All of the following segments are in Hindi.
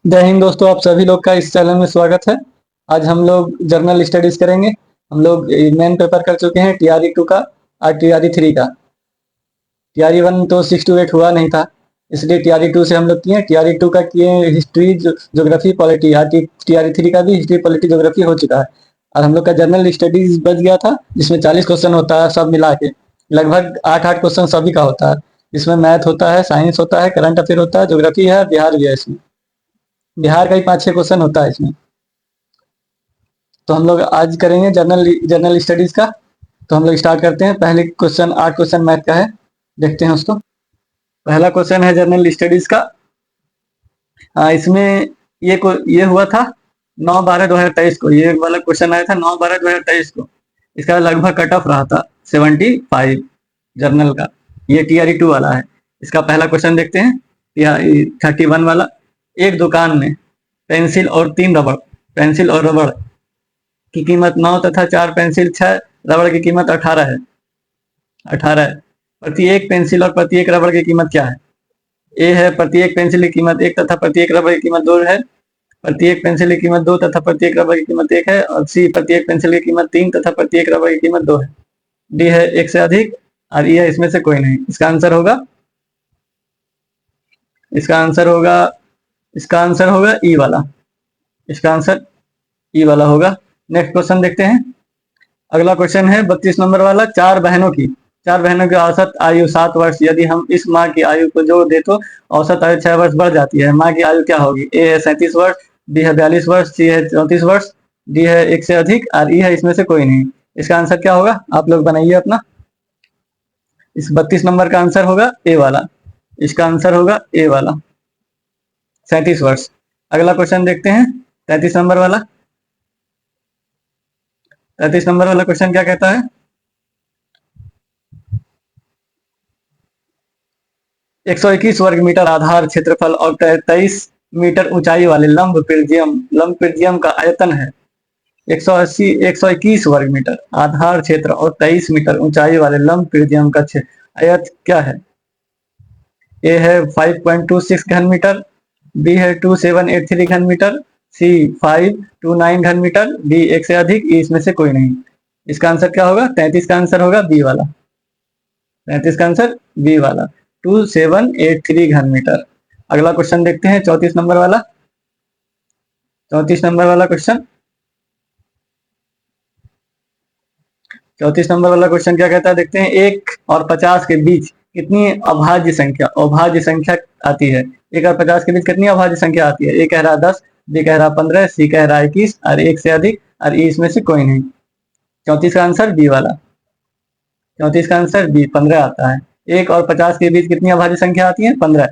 जय हिंद दोस्तों, आप सभी लोग का इस चैनल में स्वागत है। आज हम लोग जर्नल स्टडीज करेंगे। हम लोग मेन पेपर कर चुके हैं टीआरई 2 का और टीआरई 3 का। टीआरई 1 तो 6 to 8 हुआ नहीं था, इसलिए टीआरई 2 से हम लोग किए। टीआरई 2 का किए हिस्ट्री, ज्योग्राफी, पॉलिटी। और टीआरई 3 का भी हिस्ट्री, पॉलिटी, ज्योग्राफी हो चुका है। और हम लोग का जनरल स्टडीज बच गया था, जिसमें 40 क्वेश्चन होता है सब मिला के। लगभग 8-8 क्वेश्चन सभी का होता है। इसमें मैथ होता है, साइंस होता है, करंट अफेयर होता है, ज्योग्राफी है, बिहार भी है। इसमें बिहार का ही 5-6 क्वेश्चन होता है इसमें। तो हम लोग आज करेंगे जनरल जनरल स्टडीज का। तो हम लोग स्टार्ट करते हैं। पहले क्वेश्चन 8 क्वेश्चन मैथ का है, देखते हैं उसको। पहला क्वेश्चन है जनरल स्टडीज का। इसमें ये हुआ था 9/12/2023 को। ये वाला क्वेश्चन आया था 9/12/2023 को। इसका लगभग कट ऑफ रहा था 75 जर्नल का। ये टीआरई 2 वाला है। इसका पहला क्वेश्चन देखते हैं। 31 वाला। एक दुकान में पेंसिल और 3 रबड़, पेंसिल और रबड़ की कीमत 9 तथा 4 पेंसिल, 6 रबड़ की कीमत 18 है। 18 है। प्रत्येक पेंसिल और प्रत्येक रबड़ की कीमत क्या है? ए है प्रत्येक पेंसिल की कीमत 1 तथा प्रत्येक रबड़ की कीमत 2 है। प्रत्येक पेंसिल की कीमत 2 तथा प्रत्येक रबड़ की कीमत 1 है। और सी प्रत्येक पेंसिल की कीमत 3 तथा प्रत्येक रबड़ की कीमत 2 है। डी है 1 से अधिक। और ई है इसमें से कोई नहीं। इसका आंसर होगा इसका आंसर होगा इसका आंसर होगा ई वाला। इसका आंसर ई वाला होगा। नेक्स्ट क्वेश्चन देखते हैं। अगला क्वेश्चन है 32 नंबर वाला। चार बहनों की औसत आयु 7 वर्ष। यदि हम इस माँ की आयु को जोड़ दे तो औसत आयु 6 वर्ष बढ़ जाती है। माँ की आयु क्या होगी? ए है 37 वर्ष, बी है 42 वर्ष, सी है 34 वर्ष, डी है 1 से अधिक, और ई है इसमें से कोई नहीं। इसका आंसर क्या होगा? आप लोग बनाइए अपना। इस 32 नंबर का आंसर होगा ए वाला। इसका आंसर होगा ए वाला, 37 वर्ष। अगला क्वेश्चन देखते हैं 33 नंबर वाला। 33 नंबर वाला क्वेश्चन क्या कहता है? 121 वर्ग मीटर आधार क्षेत्रफल और 23 मीटर ऊंचाई वाले लंब प्रिज्यम का आयतन है 121 वर्ग मीटर आधार क्षेत्र और 23 मीटर ऊंचाई वाले लंब प्रिज्यम का आयत क्या है? ए है 5.26 घन मीटर, बी है 2783 घन मीटर, सी 529 घन मीटर, डी 1 से अधिक, ई इसमें से कोई नहीं। इसका आंसर क्या होगा? 33 का आंसर होगा बी वाला। 33 का आंसर बी वाला, 2783 घन मीटर। अगला क्वेश्चन देखते हैं 34 नंबर वाला। 34 नंबर वाला क्वेश्चन 34 नंबर वाला क्वेश्चन क्या कहता है? देखते हैं। 1 और 50 के बीच कितनी अभाज्य संख्या आती है? 1 और 50 के बीच कितनी अभाज्य संख्या आती है? ए कह रहा 10, बी कह रहा 15, सी कह रहा 21, और 1 से अधिक, और ई इसमें से कोई नहीं। 34 का आंसर बी वाला। 34 का आंसर बी 15 आता है। 1 और 50 के बीच कितनी अभाज्य संख्या आती है? 15।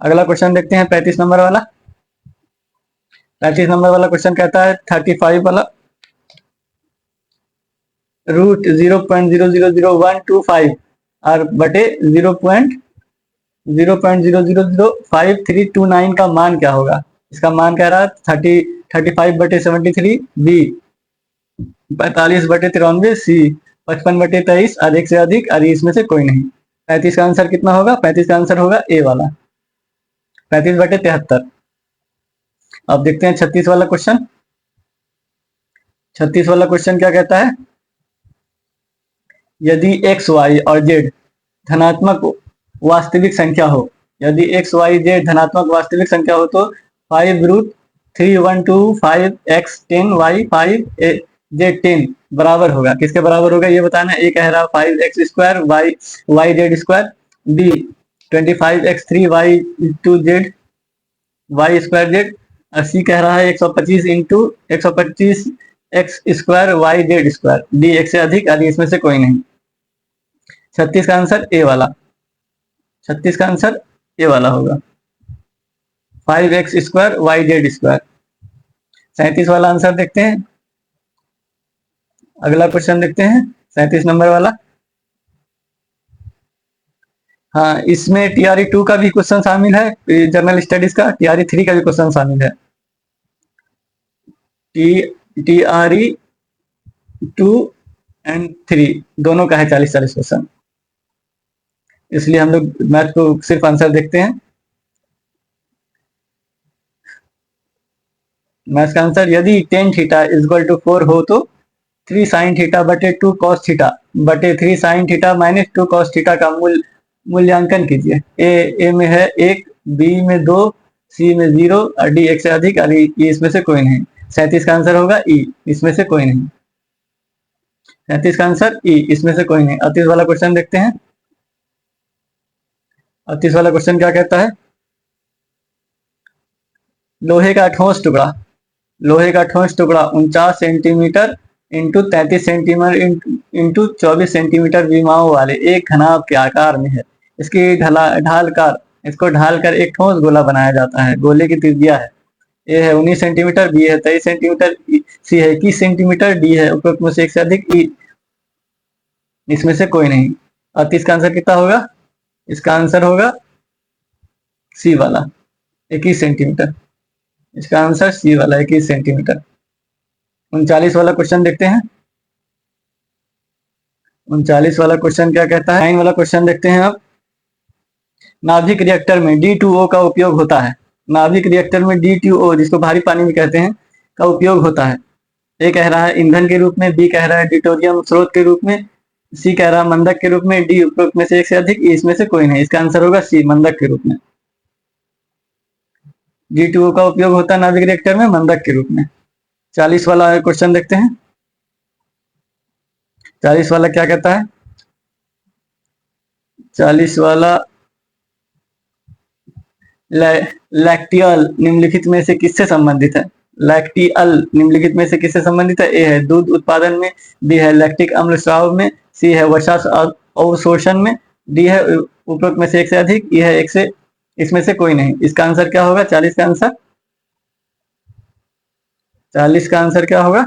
अगला क्वेश्चन देखते हैं 35 नंबर वाला। 35 नंबर वाला क्वेश्चन कहता है 35 वाला। रूट 0.000125 और बटे 0.0005 का मान क्या होगा? इसका मान कह रहा है 35/73, बी 45/93, सी 55/23, और 1 से अधिक, और इसमें से कोई नहीं। 35 का आंसर कितना होगा? 35 का आंसर होगा ए वाला, 35/73। अब देखते हैं 36 वाला क्वेश्चन। 36 वाला क्वेश्चन क्या कहता है? यदि एक्स, वाई और जेड धनात्मक वास्तविक संख्या हो, यदि एक्स, वाई, जेड धनात्मक वास्तविक संख्या हो तो 5√3 1 2 5 x 10 y 5 जेड 10 बराबर होगा। किसके बराबर होगा ये बताना है। ए कह रहा 5x², Y Z square, B 25x3 y 2 Z Y square Z, और सी कह रहा है 125 वाई जेड स्क्वायर, डी 1 से अधिक, और इसमें से कोई नहीं। 36 का आंसर ए वाला। 36 का आंसर ए वाला होगा, 5x² वाई जेड स्क्वायर। 37 वाला आंसर देखते हैं। अगला क्वेश्चन देखते हैं 37 नंबर वाला। हाँ, इसमें टीआरई 2 का भी क्वेश्चन शामिल है, जनरल स्टडीज का। टीआरई 3 का भी क्वेश्चन शामिल है। टीआरई 2 एंड 3 दोनों का है 40-40 क्वेश्चन, इसलिए हम लोग मैथ को सिर्फ आंसर देखते हैं। मैथ्स का आंसर, यदि tan theta is equal to 4 हो तो 3 साइन थीटा बटे 2 कॉस थीटा बटे 3 sine theta minus 2 cos theta का मूल्यांकन कीजिए। ए में है 1, बी में 2, सी में 0 और डी 1 से अधिक और ई इसमें से कोई नहीं। 37 का आंसर होगा ई, इसमें से कोई नहीं। 37 का आंसर ई, इसमें से कोई नहीं। 38 वाला क्वेश्चन देखते हैं। 38 वाला क्वेश्चन क्या कहता है? लोहे का ठोस टुकड़ा, लोहे का ठोस टुकड़ा 49 centimetre into 33 centimetre into 24 centimetre विमाओं वाले एक घनाभ के आकार में है। इसकी ढालकर इसको ढालकर एक ठोस गोला बनाया जाता है। गोले की त्रिज्या है, ए है 19 सेंटीमीटर, बी है 23 सेंटीमीटर, सी है 21 सेंटीमीटर, डी है उपरोक्त में से एक से अधिक, ई इसमें से कोई नहीं। 38 का आंसर कितना होगा? इसका आंसर होगा सी वाला, 21 सेंटीमीटर। इसका आंसर सी वाला 21 सेंटीमीटर। 39 वाला क्वेश्चन देखते हैं। 39 वाला क्वेश्चन क्या कहता है? 9 वाला क्वेश्चन देखते हैं अब। नाभिक रिएक्टर में D2O का उपयोग होता है। नाभिक रिएक्टर में D2O, जिसको भारी पानी भी कहते हैं, का उपयोग होता है। ए कह रहा है ईंधन के रूप में, बी कह रहा है डिटोरियम स्रोत के रूप में, सी कह रहा है मंदक के रूप में, डी उपरोक्त में से एक से अधिक, इसमें से कोई नहीं। इसका आंसर होगा सी, मंदक के रूप में। D2O का उपयोग होता है नाभिक रिएक्टर में मंदक के रूप में। 40 वाला क्वेश्चन देखते हैं। 40 वाला क्या कहता है? 40 वाला, लैक्टियल निम्नलिखित में से किससे संबंधित है? लैक्टियल निम्नलिखित में से किससे संबंधित है? ए है दूध उत्पादन में, बी है लैक्टिक अम्ल स्राव में, सी है वसा अवशोषण में, डी है उपरोक्त में से एक से अधिक, ई है एक से, इसमें से कोई नहीं। इसका आंसर क्या होगा? 40 का आंसर, 40 का आंसर क्या होगा?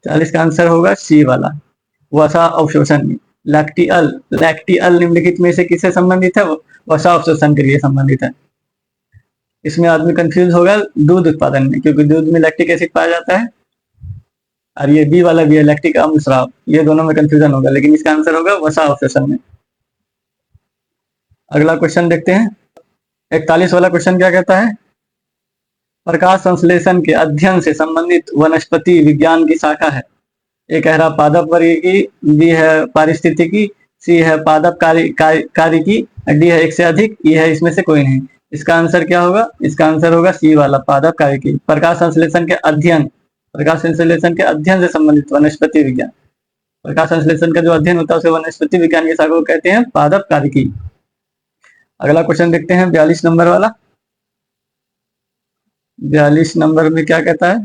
40 का आंसर होगा सी वाला, वसा अवशोषण में। लैक्टियल, लैक्टियल निम्नलिखित में से किससे संबंधित है? वसा अवशोषण के लिए संबंधित है। इसमें आदमी कंफ्यूज होगा दूध उत्पादन में, क्योंकि दूध में लैक्टिक एसिड पाया जाता है, और ये बी वाला भी है लैक्टिक अम्ल स्राव, ये दोनों में कंफ्यूजन होगा, लेकिन इसका आंसर होगा वसा अवशोषण में। अगला क्वेश्चन देखते हैं। 41 वाला क्वेश्चन क्या कहता है? प्रकाश संश्लेषण के अध्ययन से संबंधित वनस्पति विज्ञान की शाखा है। ए कह रहा पादप वर्गीकी, बी है पारिस्थितिकी, सी है पादप कार्यकी, डी है एक से अधिक, ई है इसमें से कोई नहीं। इसका आंसर क्या होगा? इसका आंसर होगा सी वाला, पादप कार्यकी। प्रकाश संश्लेषण के अध्ययन, प्रकाश संश्लेषण के अध्ययन से संबंधित वनस्पति विज्ञान, प्रकाश संश्लेषण का जो अध्ययन होता है उसे वनस्पति विज्ञान की शाखा को कहते हैं पादप कार्यकी। अगला क्वेश्चन देखते हैं 42 नंबर वाला। 42 नंबर में क्या कहता है?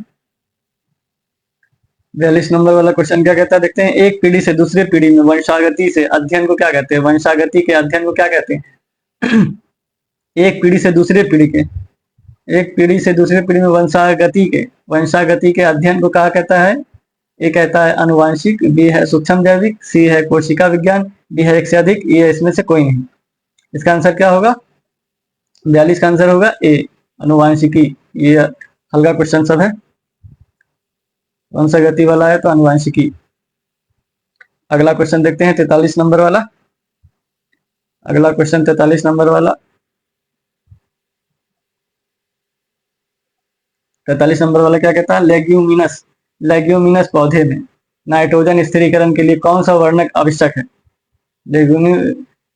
42 नंबर वाला क्वेश्चन क्या कहता है देखते हैं। एक पीढ़ी से दूसरी पीढ़ी में वंशागति से अध्ययन को क्या कहते हैं? वंशागति के अध्ययन को क्या कहते हैं? एक पीढ़ी से दूसरी पीढ़ी के, एक पीढ़ी से दूसरी पीढ़ी में वंशागति के अध्ययन को कहा कहता है? ए कहता है अनुवांशिक, बी है सूक्ष्म जैविक, सी है कोशिका विज्ञान, डी है एक से अधिक, ये इसमें से कोई नहीं। इसका आंसर क्या होगा? 42 का आंसर होगा ए, अनुवांशिकी। ये हल्का क्वेश्चन सब है, वंशागति वाला है तो अनुवांशिकी। अगला क्वेश्चन देखते हैं 43 नंबर वाला। अगला क्वेश्चन 43 नंबर वाला। 43 नंबर वाला क्या कहता है? लेग्यूमिनस, लेग्यूमिनस पौधे में नाइट्रोजन स्थिरीकरण के लिए कौन सा वर्णक आवश्यक है?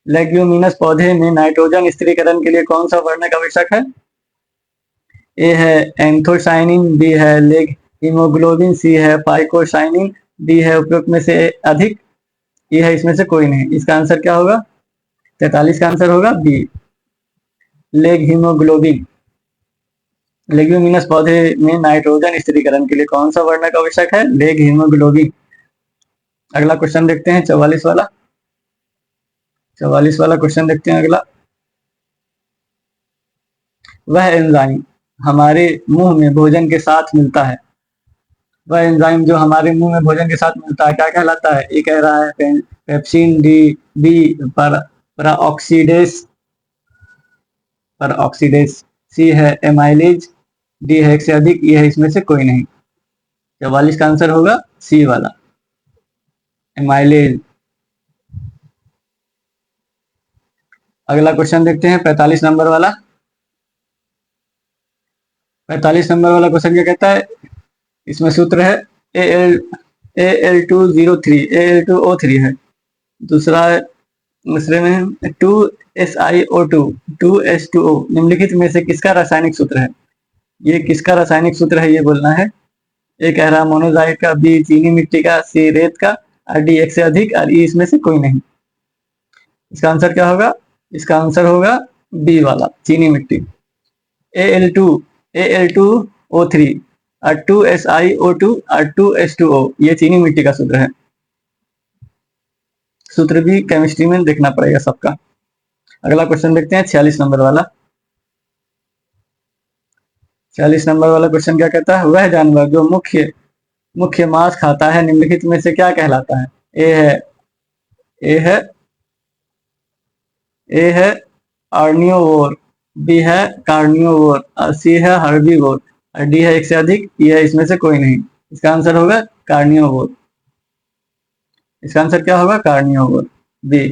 लेग्यूमिनस पौधे में नाइट्रोजन स्थिरीकरण के लिए कौन सा वर्णक आवश्यक है? ए है एंथोसाइनिन, बी है लेग हीमोग्लोबिन, सी है फाइकोसाइनिन, डी है उपरोक्त में से अधिक, ये है इसमें से कोई नहीं। इसका आंसर क्या होगा? 43 का आंसर होगा बी, लेग हीमोग्लोबिन। लेग्यूमिनस पौधे में नाइट्रोजन स्थिरीकरण के लिए कौन सा वर्णक आवश्यक है? Leg haemoglobin. अगला क्वेश्चन देखते हैं 44 वाला। 44 वाला क्वेश्चन देखते हैं अगला। वह एंजाइम हमारे मुंह में भोजन के साथ मिलता है, वह एंजाइम जो हमारे मुंह में भोजन के साथ मिलता है क्या कहलाता है? ये कह रहा है pepsin, D B peroxidase, peroxidase, C है एमाइलेज, डी है एक से अधिक, ये है इसमें से कोई नहीं। 44 का आंसर होगा सी वाला, एमाइलेज। अगला क्वेश्चन देखते हैं 45 नंबर वाला। 45 नंबर वाला क्वेश्चन क्या कहता है? इसमें सूत्र है Al2O3 है। दूसरा दूसरे में 2SiO2 2H2O निम्नलिखित में से किसका रासायनिक सूत्र है? ये किसका रासायनिक सूत्र है ये बोलना है। ए कह रहा मोनोजाइट का, बी चीनी मिट्टी का, सी रेत का, और डी एक से अधिक, और ई इसमें से कोई नहीं। इसका आंसर क्या होगा? इसका आंसर होगा बी वाला, चीनी मिट्टी। Al2O3 और 2SiO2 और 2H2O ये चीनी मिट्टी का सूत्र है। सूत्र भी केमिस्ट्री में देखना पड़ेगा सबका। अगला क्वेश्चन देखते हैं 46 नंबर वाला। 46 नंबर वाला क्वेश्चन क्या कहता है? वह जानवर जो मुख्य मुख्य मांस खाता है निम्नलिखित में से क्या कहलाता है? ए है आर्नियोवोर, बी है कार्नियोवोर, और सी है हर्बीवोर, और डी है एक से अधिक, ई है इसमें से कोई नहीं। इसका आंसर होगा कार्नियोवोर। इसका आंसर क्या होगा? कार्नियोवोर, बी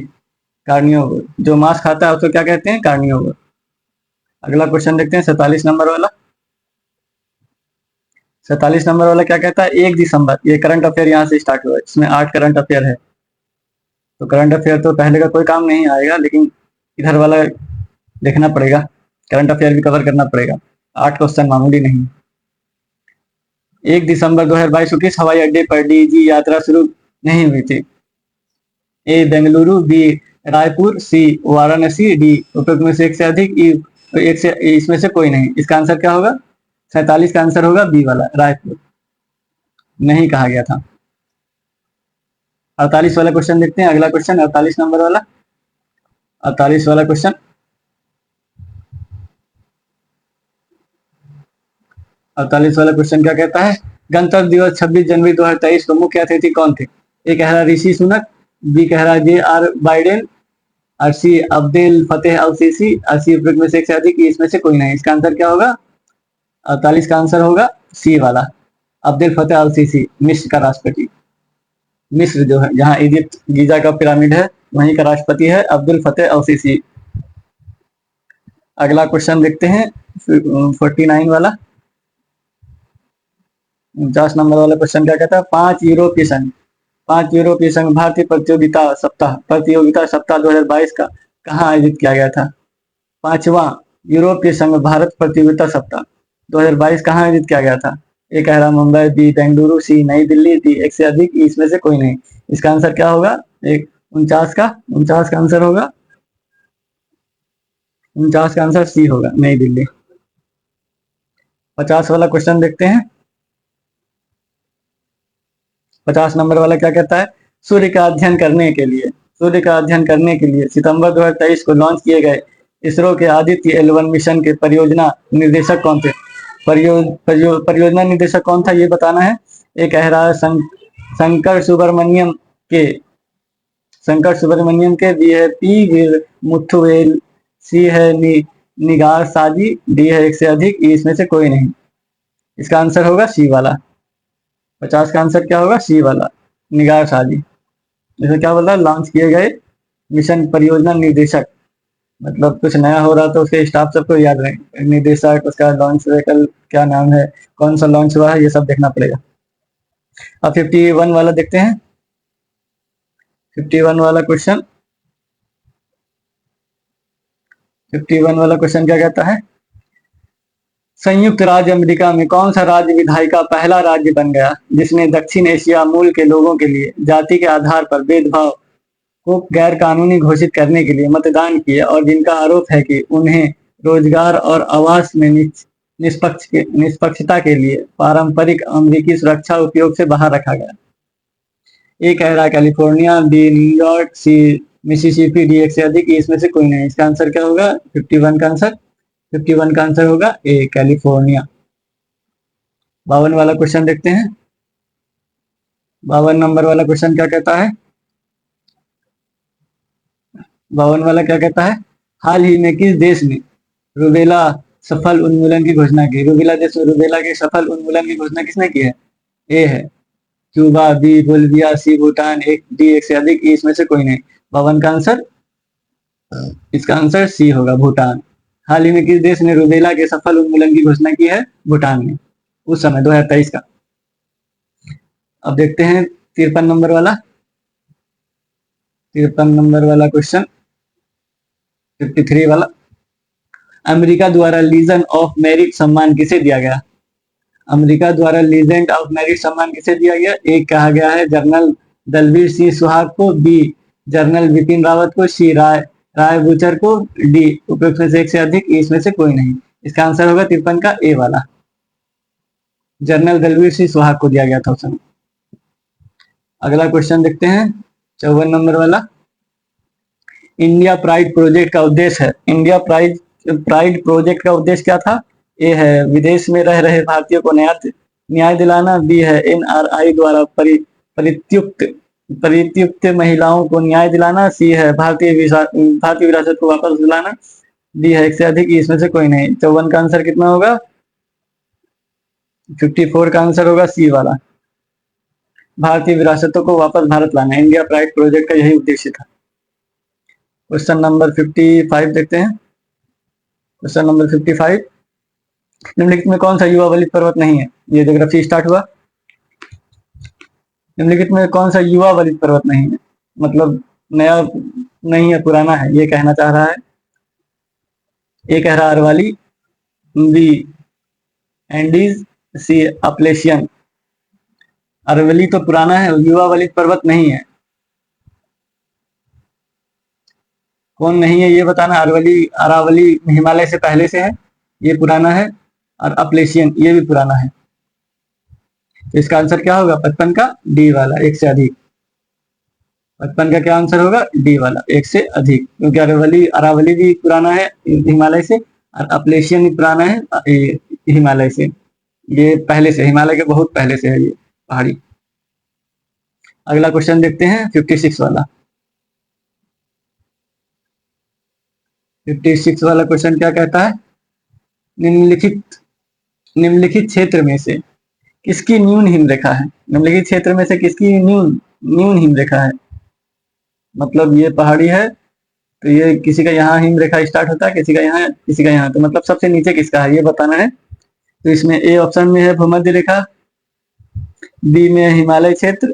कार्नियोवोर। जो मांस खाता है उसको क्या कहते हैं? कार्नियोवोर। अगला क्वेश्चन देखते हैं 47 नंबर वाला। 47 नंबर वाला क्या कहता है? 1 दिसंबर, ये करंट अफेयर यहाँ से स्टार्ट हुआ है, इसमें 8 करंट अफेयर है। तो करंट अफेयर तो पहले का कोई काम नहीं आएगा, लेकिन इधर वाला देखना पड़ेगा, करंट अफेयर भी कवर करना पड़ेगा। 8 क्वेश्चन मामूली नहीं। 1 दिसंबर 2022 को किस हवाई अड्डे पर डीजी यात्रा शुरू नहीं हुई थी? ए बेंगलुरु, बी रायपुर, सी वाराणसी, डी उपरोक्त में से एक से अधिक, ई एक से इसमें से कोई नहीं। इसका आंसर क्या होगा? 47 का आंसर होगा बी वाला, रायपुर। नहीं कहा गया था। 48 वाला क्वेश्चन देखते हैं। अगला क्वेश्चन 48 नंबर वाला। 48 वाला क्वेश्चन 48 वाला क्वेश्चन क्या कहता है? गणतंत्र दिवस 26 जनवरी 2023 को मुख्य अतिथि कौन थे? ए कह रहा ऋषि सुनक, बी कह रहा JR बाइडेन, और सी अब्दुल फतेह अल सीसी, और सी उपरोक्त में से एक से अधिक, इसमें से कोई नहीं। इसका आंसर क्या होगा? 48 का आंसर होगा सी वाला, अब्दुल फतेह अल सीसी, मिस्र का राष्ट्रपति। मिस्र जो है, जहां इजिप्ट गीजा का पिरामिड है, वहीं का राष्ट्रपति है अब्दुल फतेह अल सीसी। अगला क्वेश्चन देखते हैं 49 वाला। 49 नंबर वाला क्वेश्चन क्या कहता है? 5 यूरोपीय संघ भारतीय प्रतियोगिता सप्ताह 2022 का कहाँ आयोजित किया गया था? 5वां यूरोपीय संघ भारत प्रतियोगिता सप्ताह 2022 कहाँ आयोजित किया गया था? ए कह रहा मुंबई, बी बेंगलुरु, सी नई दिल्ली, डी एक से अधिक, इसमें से कोई नहीं। इसका आंसर क्या होगा? 49 का आंसर होगा 49 का आंसर सी होगा, नई दिल्ली। 50 वाला क्वेश्चन देखते हैं। 50 नंबर वाला क्या कहता है? सूर्य का अध्ययन करने के लिए सितंबर 2023 को लॉन्च किए गए इसरो के आदित्य L1 मिशन के परियोजना निर्देशक कौन थे? परियोजना निर्देशक कौन था ये बताना है। एक कह रहा है शंकर सुब्रमण्यम के, बी है P मुथुवेल, सी है निगार साजी, डी है एक से अधिक, इसमें से कोई नहीं। इसका आंसर होगा सी वाला। 50 का आंसर क्या होगा? सी वाला, निगार साजी। जैसे क्या बोल रहा है? लॉन्च किए गए मिशन परियोजना निर्देशक, मतलब कुछ नया हो रहा तो उसके स्टाफ सबको याद रहे, निर्देशक, उसका लॉन्च व्हीकल क्या नाम है, कौन सा लॉन्च हुआ है, ये सब देखना पड़ेगा। अब 51 वाला देखते हैं। 51 वाला क्वेश्चन 51 वाला क्वेश्चन क्या कहता है? संयुक्त राज्य अमेरिका में कौन सा राज्य विधायिका पहला राज्य बन गया जिसने दक्षिण एशिया मूल के लोगों के लिए जाति के आधार पर भेदभाव को गैर कानूनी घोषित करने के लिए मतदान किया, और जिनका आरोप है कि उन्हें रोजगार और आवास में निष्पक्षता के लिए पारंपरिक अमेरिकी सुरक्षा उपयोग से बाहर रखा गया? ए कह रहा कैलिफोर्निया, बी न्यूयॉर्क, सी मिसिसिपी, डी एक से अधिक, इसमें से कोई नहीं। इसका आंसर क्या होगा? 51 का आंसर होगा ए कैलिफोर्निया। 52 वाला क्वेश्चन देखते हैं। 52 नंबर वाला क्वेश्चन क्या कहता है? 52 वाला क्या कहता है? हाल ही में किस देश ने रूबेला सफल उन्मूलन की घोषणा की? रूबेला देश में रूबेला के सफल उन्मूलन की घोषणा किसने की है? ए है क्यूबा, बी बोलिविया, सी भूटान, एक डी एक से अधिक, इसमें से कोई नहीं। 52 का आंसर, इसका आंसर सी होगा, भूटान। हाल ही में किस देश ने रूबेला के सफल उन्मूलन की घोषणा की है? भूटान ने, उस समय 2023 का। अब देखते हैं 53 नंबर वाला क्वेश्चन, 53 वाला। अमेरिका द्वारा लीजन ऑफ मेरिट सम्मान किसे दिया गया? अमेरिका द्वारा लीजेंड ऑफ मेरिट सम्मान किसे दिया गया? एक कहा गया है जनरल दलबीर सिंह सुहाग को, बी जनरल बिपिन रावत को, सी राय बुचर को, डी उपयुक्त में से एक से अधिक, इसमें से कोई नहीं। इसका आंसर होगा 53 का ए वाला, जनरल दलबीर सिंह सुहाग को दिया गया था उस समय। अगला क्वेश्चन देखते हैं 54 नंबर वाला। इंडिया प्राइड प्रोजेक्ट का उद्देश्य है, इंडिया प्राइड प्रोजेक्ट का उद्देश्य क्या था? ए है विदेश में रह रहे भारतीयों को न्याय दिलाना, बी है एनआरआई द्वारा परित्युक्त महिलाओं को न्याय दिलाना, सी है भारतीय विरासत को वापस दिलाना, डी है एक से अधिक, इसमें से कोई नहीं। 54 का आंसर कितना होगा? 54 का आंसर होगा सी वाला, भारतीय विरासतों को वापस भारत लाना। इंडिया प्राइड प्रोजेक्ट का यही उद्देश्य था। क्वेश्चन नंबर 55 देखते हैं। क्वेश्चन नंबर 55, निम्नलिखित में कौन सा युवा वलित पर्वत नहीं है? ये ज्योग्राफी स्टार्ट हुआ। निम्नलिखित में कौन सा युवा वलित पर्वत नहीं है? मतलब नया नहीं है, पुराना है, ये कहना चाह रहा है। ए कह रहा अरवाली, बी एंडीज, सी अपलेशियन। अरवली तो पुराना है, युवा वलित पर्वत नहीं है। कौन नहीं है ये बताना। अरावली हिमालय से पहले से है, ये पुराना है, और अपलेशियन ये भी पुराना है। तो इसका आंसर क्या होगा? 55 का डी वाला, एक से अधिक। 55 का क्या आंसर होगा? डी वाला, एक से अधिक, क्योंकि अरावली भी पुराना है हिमालय से, और अपलेशियन भी पुराना है हिमालय से। ये पहले से, हिमालय के बहुत पहले से है ये पहाड़ी। अगला क्वेश्चन देखते हैं 56 वाला। 56 वाला क्वेश्चन क्या कहता है? निम्नलिखित क्षेत्र में से किसकी न्यून हिम रेखा है? निम्नलिखित क्षेत्र में से किसकी न्यून हिम रेखा है? मतलब ये पहाड़ी है, तो ये किसी का यहाँ हिम रेखा स्टार्ट होता है, किसी का यहाँ, किसी का यहाँ, तो मतलब सबसे नीचे किसका है ये बताना है। तो इसमें ए ऑप्शन में है भूमध्य रेखा, बी में हिमालय क्षेत्र,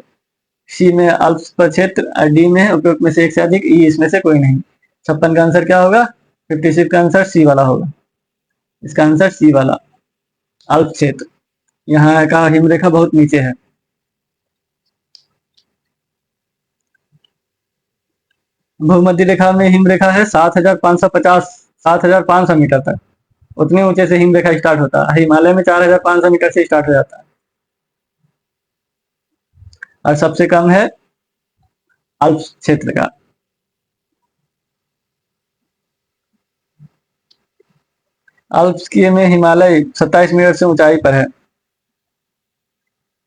सी में अल्प्स क्षेत्र, और डी में उपयुक्त में से एक से अधिक, ई इसमें से कोई नहीं। 56 का आंसर क्या होगा? 56 का आंसर सी वाला होगा। इसका आंसर सी वाला, अल्प क्षेत्र। यहाँ का हिम रेखा बहुत नीचे है। भूमध्य रेखा में हिम रेखा है 7,500 मीटर तक, उतने ऊंचे से हिम रेखा स्टार्ट होता है। हिमालय में 4,500 मीटर से स्टार्ट हो जाता है, और सबसे कम है अल्प्स क्षेत्र का। अल्प्स की में हिमालय 27 मीटर से ऊंचाई पर है।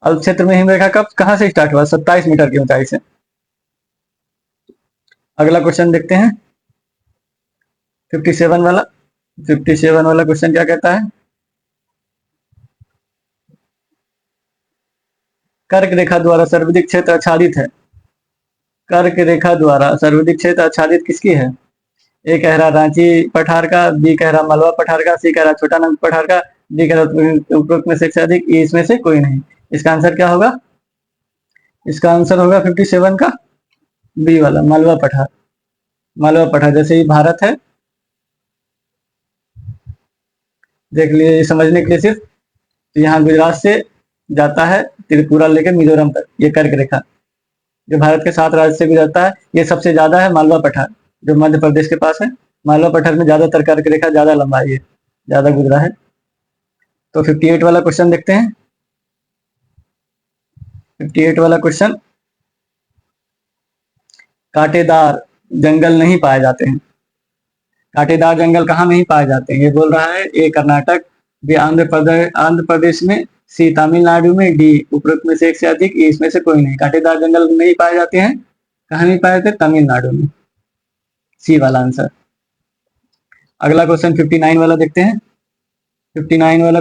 अल्प क्षेत्र में हिमरेखा कहां से स्टार्ट हुआ? 27 मीटर की ऊंचाई से। अगला क्वेश्चन देखते हैं 57 वाला। 57 वाला क्वेश्चन क्या कहता है? कर्क रेखा द्वारा सर्वाधिक क्षेत्र आच्छादित है। कर्क रेखा द्वारा सर्वाधिक क्षेत्र आच्छादित किसकी है? ए कह रहा रांची पठार का, बी कह रहा मलवा पठार का, सी कह रहा छोटा नागपुर पठार का, डी कह रहा उपरोक्त में से एक से अधिक, इसमें से कोई नहीं। इसका आंसर क्या होगा? इसका आंसर होगा 57 का बी वाला, मलवा पठार। मलवा पठार जैसे ही भारत है, देख लिए समझने के लिए सिर्फ, तो यहाँ गुजरात से जाता है त्रिपुरा लेकर मिजोरम तक, ये कर्क रेखा जो भारत के 7 राज्य से गुजरता है, ये सबसे ज्यादा है मालवा पठार जो मध्य प्रदेश के पास है। मालवा पठार में ज्यादातर कर्क रेखा ज्यादा लंबाई है, ज्यादा गुजरा है। तो 58 वाला क्वेश्चन देखते हैं। 58 वाला क्वेश्चन, कांटेदार जंगल नहीं पाए जाते हैं। कांटेदार जंगल कहाँ नहीं पाए जाते हैं ये बोल रहा है। ए कर्नाटक, बी आंध्र प्रदेश में, सी तमिलनाडु में, डी उपरोक्त में से एक से अधिक, इसमें से कोई नहीं। कांटेदार जंगल नहीं पाए जाते हैं, कहाँ नहीं पाए जाते? तमिलनाडु में, सी वाला आंसर। अगला क्वेश्चन 59 वाला देखते हैं। 59 वाला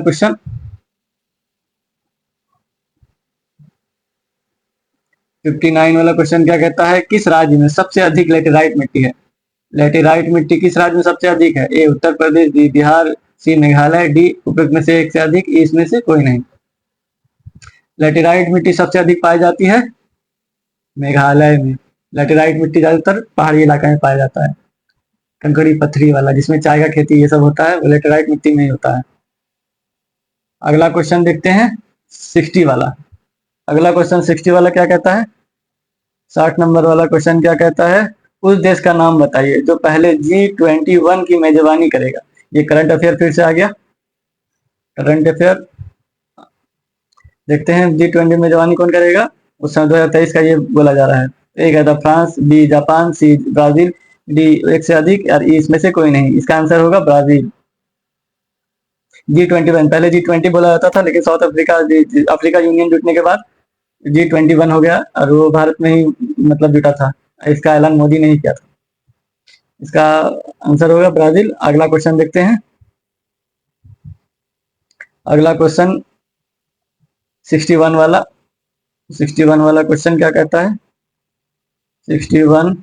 क्वेश्चन, क्या कहता है? किस राज्य में सबसे अधिक लेटेराइट मिट्टी है? लेटेराइट मिट्टी किस राज्य में सबसे अधिक है? ए उत्तर प्रदेश, बी बिहार, सी मेघालय, डी उपयुक्त में से एक से अधिक, इसमें से कोई नहीं। लेटेराइट मिट्टी सबसे अधिक पाई जाती है मेघालय में। लेटेराइट मिट्टी ज्यादातर पहाड़ी इलाके में पाया जाता है। कंकड़ी पत्थरी वाला जिसमें चाय का खेती ये सब होता है वो लेटेराइट मिट्टी में ही होता है। अगला क्वेश्चन देखते हैं 60 वाला। अगला क्वेश्चन 60 वाला क्या कहता है? 60 नंबर वाला क्वेश्चन क्या कहता है? उस देश का नाम बताइए जो पहले G21 की मेजबानी करेगा। ये करंट अफेयर फिर से आ गया। करंट अफेयर देखते हैं G20 मेजबानी कौन करेगा उस समय 2023 का ये बोला जा रहा है। ए कहता France, B Japan, C Brazil, D एक से अधिक और इसमें से कोई नहीं। इसका आंसर होगा ब्राजील। G21 पहले G20 बोला जाता था लेकिन साउथ अफ्रीका अफ्रीका यूनियन जुटने के बाद G21 हो गया और वो भारत में ही मतलब जुटा था। इसका ऐलान मोदी ने ही किया था। इसका आंसर होगा ब्राजील। अगला क्वेश्चन देखते हैं। अगला क्वेश्चन 61 वाला। 61 वाला क्वेश्चन क्या कहता है? 61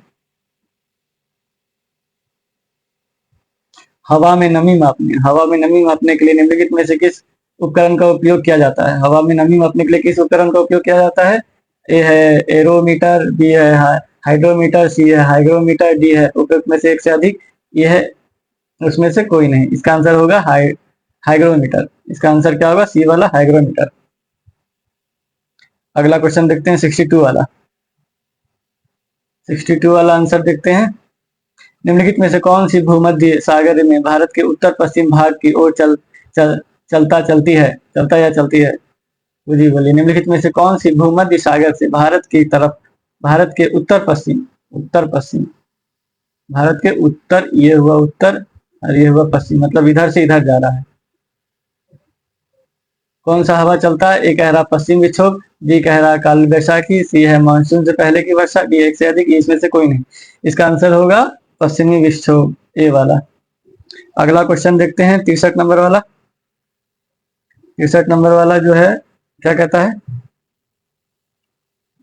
हवा में नमी मापने। हवा में नमी मापने के लिए निम्नलिखित में से किस उपकरण का उपयोग किया जाता है? हवा में नमी मापने के लिए किस उपकरण का उपयोग किया जाता है? ए है एरोमीटर, बी है हाइड्रोमीटर, सी है हाइग्रोमीटर, डी है उपयुक्त में से एक से अधिक, ये है उसमें से कोई नहीं। इसका आंसर होगा हाइग्रोमीटर। इसका आंसर क्या होगा? सी वाला हाइग्रोमीटर। अगला क्वेश्चन देखते हैं 62 वाला। 62 वाला आंसर देखते हैं। निम्नलिखित में से कौन सी भूमध्य सागर में भारत के उत्तर पश्चिम भाग की ओर चलता या चलती है? जी बोलिए। निम्नलिखित में से कौन सी भूमध्य सागर से भारत की तरफ, भारत के उत्तर पश्चिम, उत्तर पश्चिम, भारत के उत्तर, ये हुआ उत्तर और ये हुआ पश्चिम, मतलब इधर से इधर जा रहा है। कौन सा हवा चलता है? ए कह रहा पश्चिम विक्षोभ, बी कह रहा काल बैसाखी, सी है मानसून से पहले की वर्षा, डी एक से अधिक, इसमें से कोई नहीं। इसका आंसर होगा पश्चिमी विक्षोभ, ए वाला। अगला क्वेश्चन देखते हैं 63 नंबर वाला। 63 नंबर वाला जो है क्या कहता है?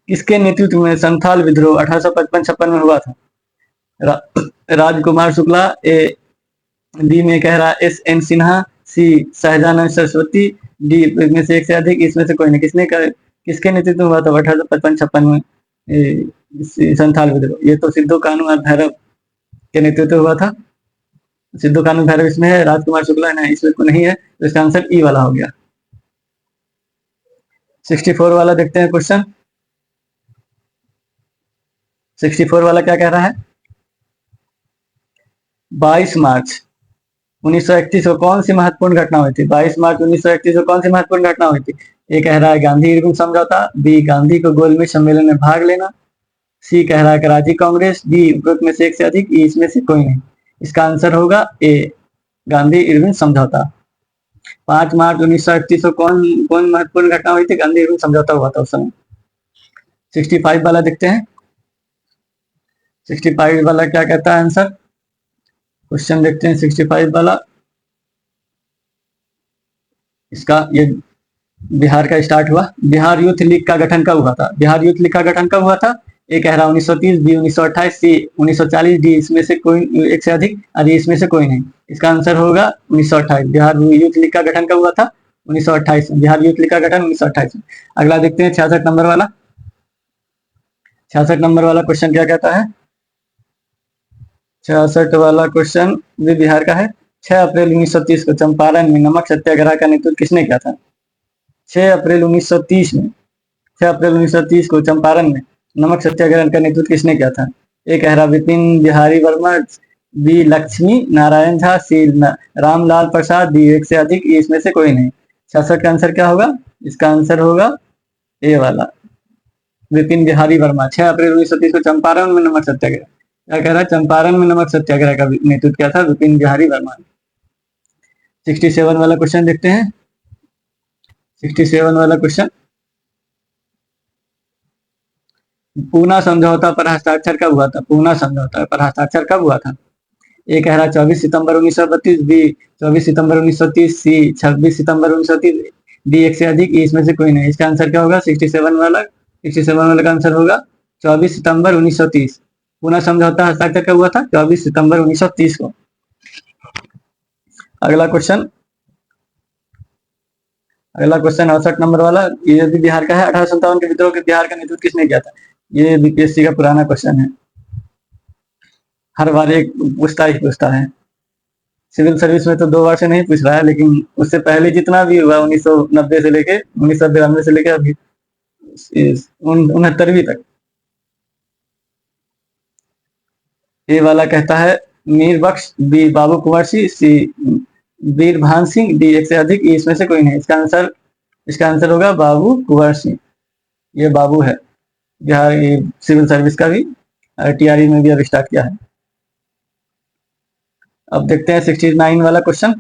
किसके नेतृत्व में संथाल विद्रोह 1855-56 में हुआ था? राजकुमार शुक्ला, ए डी में कह रहा एस एन सिन्हा, सी सहजानंद सरस्वती, डी में से एक से अधिक, इसमें से कोई नहीं। किसके नेतृत्व में हुआ था 1855-56 में संथाल विद्रोह? ये तो सिद्धू कानू और भैरव के नेतृत्व हुआ था। सिद्धू कानू भैरव इसमें है, राजकुमार शुक्ला है इसमें को नहीं है, तो इसका आंसर ई वाला हो गया। 64 वाला देखते हैं क्वेश्चन। 64 वाला क्या कह रहा है? 22 मार्च 1931 को कौन सी महत्वपूर्ण घटना हुई थी? 22 मार्च 1931 को कौन सी महत्वपूर्ण घटना हुई थी? ए कह रहा है गांधी इरविन समझौता, बी गांधी को गोलमेज सम्मेलन में भाग लेना, सी कह रहा है कराची कांग्रेस, डी उपरोक्त में से एक से अधिक, इसमें से कोई नहीं। इसका आंसर होगा ए गांधी इरविन समझौता। 5 मार्च 1931 को कौन कौन महत्वपूर्ण घटना हुई थी? गांधी इरविन समझौता हुआ था उस समय। 65 वाला देखते हैं। 65 वाला क्या कहता है आंसर? क्वेश्चन देखते हैं 65 वाला। इसका ये बिहार का स्टार्ट हुआ। बिहार यूथ लीग का गठन कब हुआ था? बिहार यूथ लीग का गठन कब हुआ था? ए कह रहा 1930, बी 1928, सी 1940, डी इसमें से कोई एक से अधिक और इसमें से कोई नहीं। इसका आंसर होगा 1928। बिहार यूथ लीग का गठन कब हुआ था? 1928 में। बिहार यूथ लीग का गठन 1928 में। अगला देखते हैं 66 नंबर वाला। 66 नंबर वाला क्वेश्चन क्या कहता है? 66 वाला क्वेश्चन भी बिहार का है। 6 अप्रैल 1930 को चंपारण में नमक सत्याग्रह का नेतृत्व किसने किया था? 6 अप्रैल 1930 में, 6 अप्रैल 1930 को चंपारण में नमक सत्याग्रह का नेतृत्व किसने किया था? ए कह रहा विपिन बिहारी वर्मा, बी लक्ष्मी नारायण झा, सी रामलाल प्रसाद, डी एक से अधिक, इसमें से कोई नहीं। 66 का आंसर क्या होगा? इसका आंसर होगा ए वाला विपिन बिहारी वर्मा। 6 अप्रैल 1930 को चंपारण में नमक सत्याग्रह, क्या कह रहा है? चंपारण में नमक सत्याग्रह का नेतृत्व किया था विपिन बिहारी वर्मा ने। 67 वाला क्वेश्चन देखते हैं। 67 वाला क्वेश्चन, पूना समझौता पर हस्ताक्षर कब हुआ था? पूना समझौता पर हस्ताक्षर कब हुआ था? ए कह रहा 24 सितंबर 1932, बी 24 सितंबर 1930, सी 26 सितंबर 1930, डी एक से अधिक, इसमें से कोई नहीं। इसका आंसर क्या होगा? 67 वाला, 67 वाला का आंसर होगा 24 सितंबर 1930। पूना समझौता हस्ताक्षर कब हुआ था? 24 सितंबर 1930 को। अगला क्वेश्चन, अगला क्वेश्चन 68 नंबर वाला, ये भी बिहार का है। 1857 के विद्रोह के बिहार का नेतृत्व किसने किया था? ये बीपीएससी का पुराना क्वेश्चन है, हर बार एक पूछता है। सिविल सर्विस में तो 2 बार से नहीं पूछ रहा है, लेकिन उससे पहले जितना भी हुआ 1990 से लेके 1992 से लेके अभी 69वीं तक, ये वाला कहता है मीर बख्श, बी बाबू कुंवर सिंह, सी बीरभान सिंह, डी एक से अधिक, इसमें से कोई नहीं। इसका आंसर होगा बाबू कुंवर सिंह। ये बाबू है, बिहार ये सिविल सर्विस का भी टीआरई में भी अब स्टार्ट किया है। अब देखते हैं 69 वाला क्वेश्चन।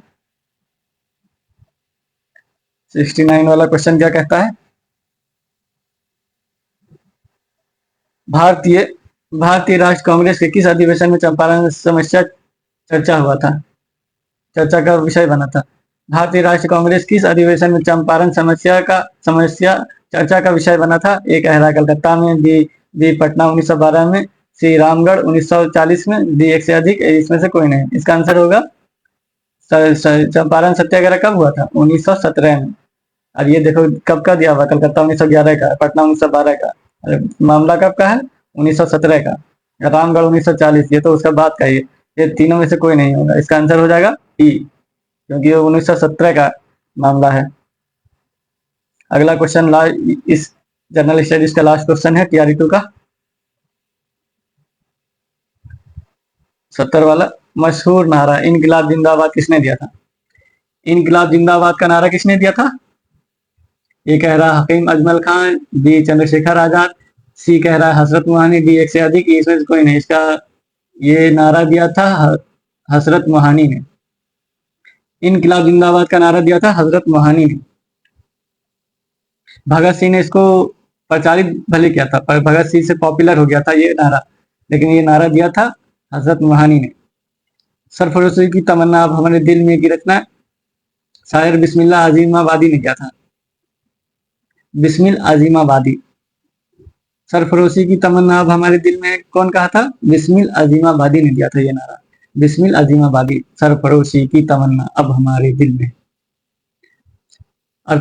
69 वाला क्वेश्चन क्या कहता है? भारतीय भारतीय राष्ट्र कांग्रेस के किस अधिवेशन में चंपारण समस्या चर्चा हुआ था, चर्चा का विषय बना था? भारतीय राष्ट्रीय कांग्रेस किस अधिवेशन में चंपारण समस्या चर्चा का विषय बना था? ए कह रहा है कलकत्ता में, बी पटना 1912 में, सी रामगढ़ 1940 में, डी एक से अधिक, इसमें से कोई नहीं। इसका आंसर होगा चंपारण सत्याग्रह कब हुआ था? 1917 में। और ये देखो कब का दिया हुआ, कलकत्ता 1911 का, पटना 1912 का, मामला कब का है? 1917 का। रामगढ़ 1940, ये तो उसका बात का ही है। ये तीनों में से कोई नहीं होगा। इसका आंसर हो जाएगा ई, क्योंकि ये 1917 का मामला है। अगला क्वेश्चन इस जनरल स्टडीज का लास्ट क्वेश्चन है टीआरई 2 का, 70 वाला। मशहूर नारा इनकलाब जिंदाबाद किसने दिया था? इनकलाब जिंदाबाद का नारा किसने दिया था? ये कह रहा है हकीम अजमल खान, बी चंद्रशेखर आजाद, सी कह रहा है हजरत मोहानी, डी एक से अधिक, इसमें से कोई नहीं। इसका ये नारा दिया था हजरत मोहानी ने। इनकलाब जिंदाबाद का नारा दिया था हजरत मोहानी ने। भगत सिंह ने इसको प्रचारित भले किया था, पर भगत सिंह से पॉपुलर हो गया था ये नारा, लेकिन ये नारा दिया था हजरत मोहानी ने। सरफरोशी की तमन्ना अब हमारे दिल में की रचना शायर बिस्मिल्लाह आजिमाबादी ने किया था। बिस्मिल आजिमाबादी। सरफरोशी की तमन्ना अब हमारे दिल में कौन कहा था? बिस्मिल आजिमाबादी ने दिया था ये नारा। बिस्मिल आजिमाबादी, सरफरोशी की तमन्ना अब हमारे दिल में। और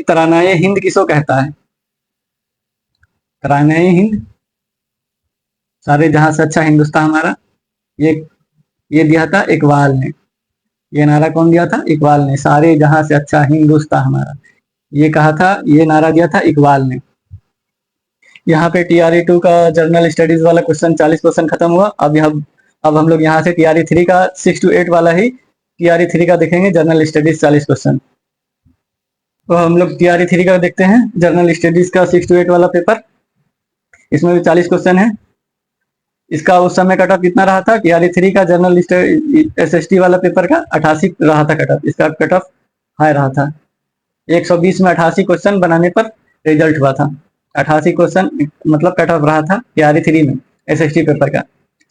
तरानाए हिंद किसको कहता है? तरानाए हिंद, सारे जहां से अच्छा हिंदुस्तान हमारा, ये दिया था इकबाल ने। ये नारा कौन दिया था? इकबाल ने। सारे जहां से अच्छा हिंदुस्तान हमारा, ये कहा था, ये नारा दिया था इकबाल ने। यहाँ पे टीआरई 2 का जर्नल स्टडीज वाला क्वेश्चन 40 क्वेश्चन खत्म हुआ। अब हम लोग यहाँ से टीआरई 3 का 6 to 8 वाला ही टीआरई 3 का देखेंगे, जर्नल स्टडीज 40 क्वेश्चन। तो हम लोग टीआरई 3 का देखते हैं, जर्नल स्टडीज का 6 to 8 वाला पेपर। इसमें भी 40 क्वेश्चन है। इसका उस समय कट ऑफ कितना रहा था? टीआरई 3 का जर्नल एसएसटी वाला पेपर का 88 रहा था कट ऑफ। इसका कट ऑफ हाई रहा था। 120 में 88 क्वेश्चन बनाने पर रिजल्ट हुआ था। 88 क्वेश्चन मतलब कट ऑफ रहा था टीआरई 3 में एसएसटी पेपर का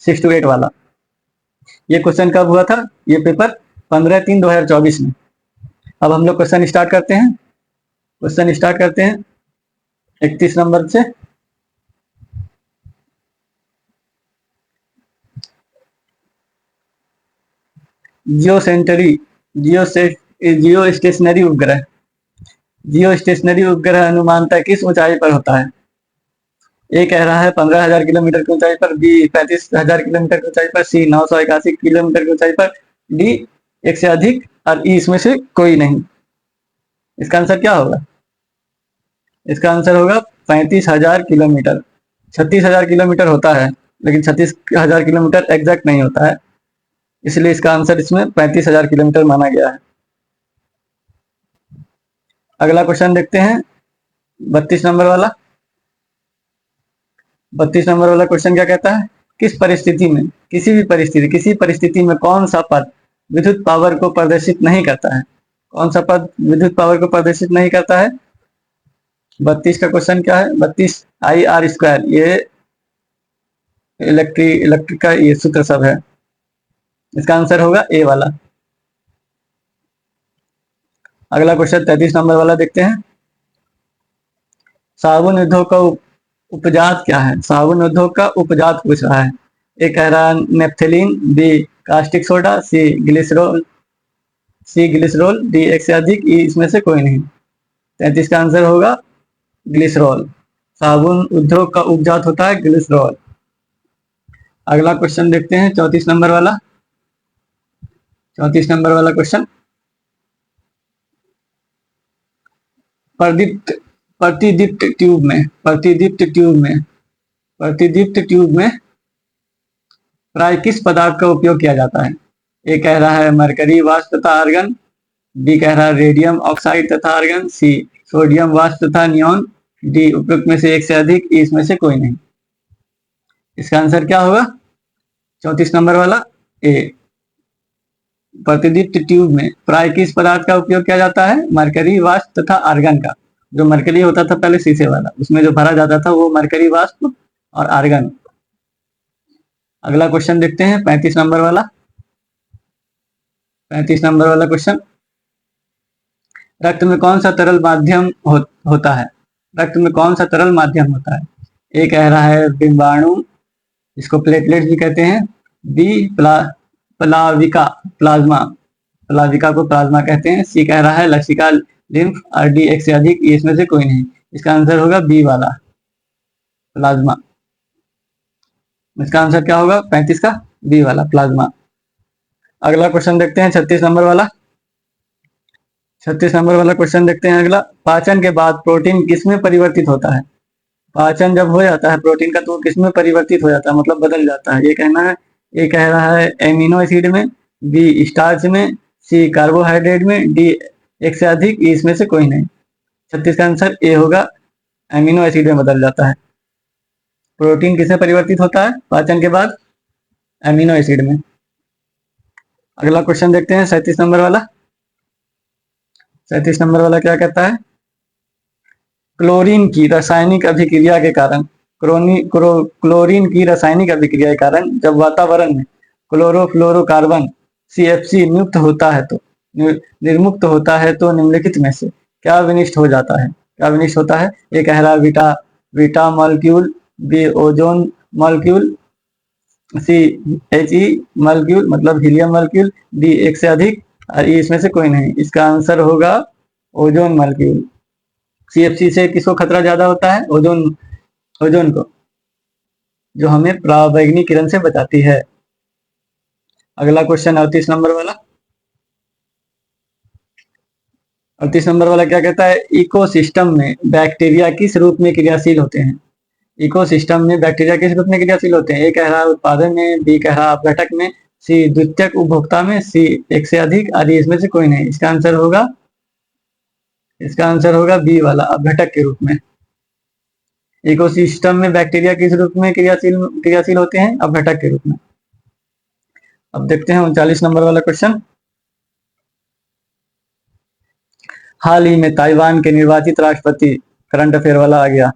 6 to 8 वाला। ये क्वेश्चन कब हुआ था? ये पेपर 15/3/2024 में। अब हम लोग क्वेश्चन स्टार्ट करते हैं। 31 नंबर से। जियो स्टेशनरी उपग्रह, जियो स्टेशनरी उपग्रह अनुमानतः किस ऊंचाई पर होता है? ए कह रहा है 15,000 किलोमीटर की ऊंचाई पर, बी 35,000 किलोमीटर की ऊंचाई पर, सी 981 किलोमीटर की ऊंचाई पर, डी एक से अधिक, और ई इसमें से कोई नहीं। इसका आंसर क्या होगा? इसका आंसर होगा 35,000 किलोमीटर। 36,000 किलोमीटर होता है, लेकिन 36,000 किलोमीटर एग्जैक्ट नहीं होता है, इसलिए इसका आंसर इसमें 35,000 किलोमीटर माना गया है। अगला क्वेश्चन देखते हैं 32 नंबर वाला। 32 नंबर वाला क्वेश्चन क्या कहता है? किस परिस्थिति में, किसी परिस्थिति में कौन सा पद विद्युत पावर को प्रदर्शित नहीं करता है? कौन सा पद विद्युत पावर को प्रदर्शित नहीं करता है? 32 का क्वेश्चन क्या है? 32 IR², ये इलेक्ट्रिक का ये सूत्र सब है। इसका आंसर होगा ए वाला। अगला क्वेश्चन 33 नंबर वाला देखते हैं। साबुन उद्योग का उपजात क्या है? साबुन उद्योग का उपजात पूछ रहा है। ए कह रहा है नेफ्थलीन, बी कास्टिक सोडा, सी ग्लिसरॉल, सी ग्लिसरॉल, डी एक से अधिक, ई इसमें से कोई नहीं। 33 का आंसर होगा ग्लिसरॉल। साबुन उद्योग का उपजात होता है ग्लिसरॉल। अगला क्वेश्चन देखते हैं 34 नंबर वाला। 34 नंबर वाला क्वेश्चन, प्रतिदीप्त प्रतिदीप्त ट्यूब में प्रतिदीप्त ट्यूब में प्रतिदीप्त ट्यूब में प्राय किस पदार्थ का उपयोग किया जाता है? ए कह रहा है मरकरी वाष्प तथा आर्गन, बी कह रहा है रेडियम ऑक्साइड तथा आर्गन, सी सोडियम वाष्प तथा नियॉन, डी उपयुक्त में से एक से अधिक, ई इसमें से कोई नहीं। इसका आंसर क्या होगा? 34 नंबर वाला ए। प्रतिदीप्त ट्यूब में प्राय किस पदार्थ का उपयोग किया जाता है? मरकरी वाष्प तथा आर्गन का। जो मरकरी होता था पहले शीशे वाला, उसमें जो भरा जाता था वो मरकरी वाष्प और आर्गन। अगला क्वेश्चन देखते हैं 35 नंबर वाला। 35 नंबर वाला क्वेश्चन, रक्त में कौन सा तरल माध्यम होता है? रक्त में कौन सा तरल माध्यम होता है? ए कह रहा है बिंबाणु, इसको प्लेटलेट्स भी कहते हैं, बी प्लाविका प्लाज्मा, प्लाविका को प्लाज्मा कहते हैं, सी कह रहा है लसिका लिम्फ, और डी एक से अधिक, इसमें से कोई नहीं। इसका आंसर होगा बी वाला प्लाज्मा। इसका आंसर क्या होगा 35 का? बी वाला प्लाज्मा। अगला क्वेश्चन देखते हैं 36 नंबर वाला। 36 नंबर वाला क्वेश्चन देखते हैं अगला, पाचन के बाद प्रोटीन किसमें परिवर्तित होता है? पाचन जब हो जाता है प्रोटीन का तो किसमें परिवर्तित हो जाता है, मतलब बदल जाता है? ये कहना है, ये कह रहा है एमिनो एसिड में, बी स्टार्च में, सी कार्बोहाइड्रेट में, डी एक से अधिक, इसमें से कोई नहीं। 36 का आंसर ए होगा, एमिनो एसिड में बदल जाता है। प्रोटीन किसमें परिवर्तित होता है पाचन के बाद? एमिनो एसिड में। अगला क्वेश्चन देखते हैं 37 नंबर वाला। 37 नंबर वाला क्या कहता है? क्लोरीन की रासायनिक अभिक्रिया के कारण क्लोरीन की रासायनिक अभिक्रिया के कारण जब वातावरण में क्लोरोफ्लोरोकार्बन CFC निर्मुक्त होता है तो निम्नलिखित में से क्या विनिष्ट हो जाता है? क्या विनिष्ट होता है? ये कह रहा है beta molecule, B ozone molecule, C He molecule मतलब हीलियम मॉलिक्यूल, डी एक से अधिक, और इसमें से कोई नहीं। इसका आंसर होगा ओजोन मॉलिक्यूल। CFC से किसको खतरा ज्यादा होता है? ओजोन को, जो हमें पराबैंगनी किरण से बचाती है। अगला क्वेश्चन 38 नंबर वाला। 38 नंबर वाला क्या कहता है? इकोसिस्टम में बैक्टीरिया किस रूप में क्रियाशील होते हैं? इकोसिस्टम में बैक्टीरिया किस रूप में क्रियाशील होते हैं? ए कह रहा है उत्पादन में, बी कह रहा है अपघटक में, सी द्वितीयक उपभोक्ता में, सी एक से अधिक, आदि इसमें से कोई नहीं। इसका आंसर होगा बी वाला, अपघटक के रूप में। इकोसिस्टम में बैक्टीरिया किस रूप में क्रियाशील होते हैं? अपघटक के रूप में। अब देखते हैं 39 नंबर वाला क्वेश्चन। हाल ही में ताइवान के निर्वाचित राष्ट्रपति, करंट अफेयर वाला आ गया।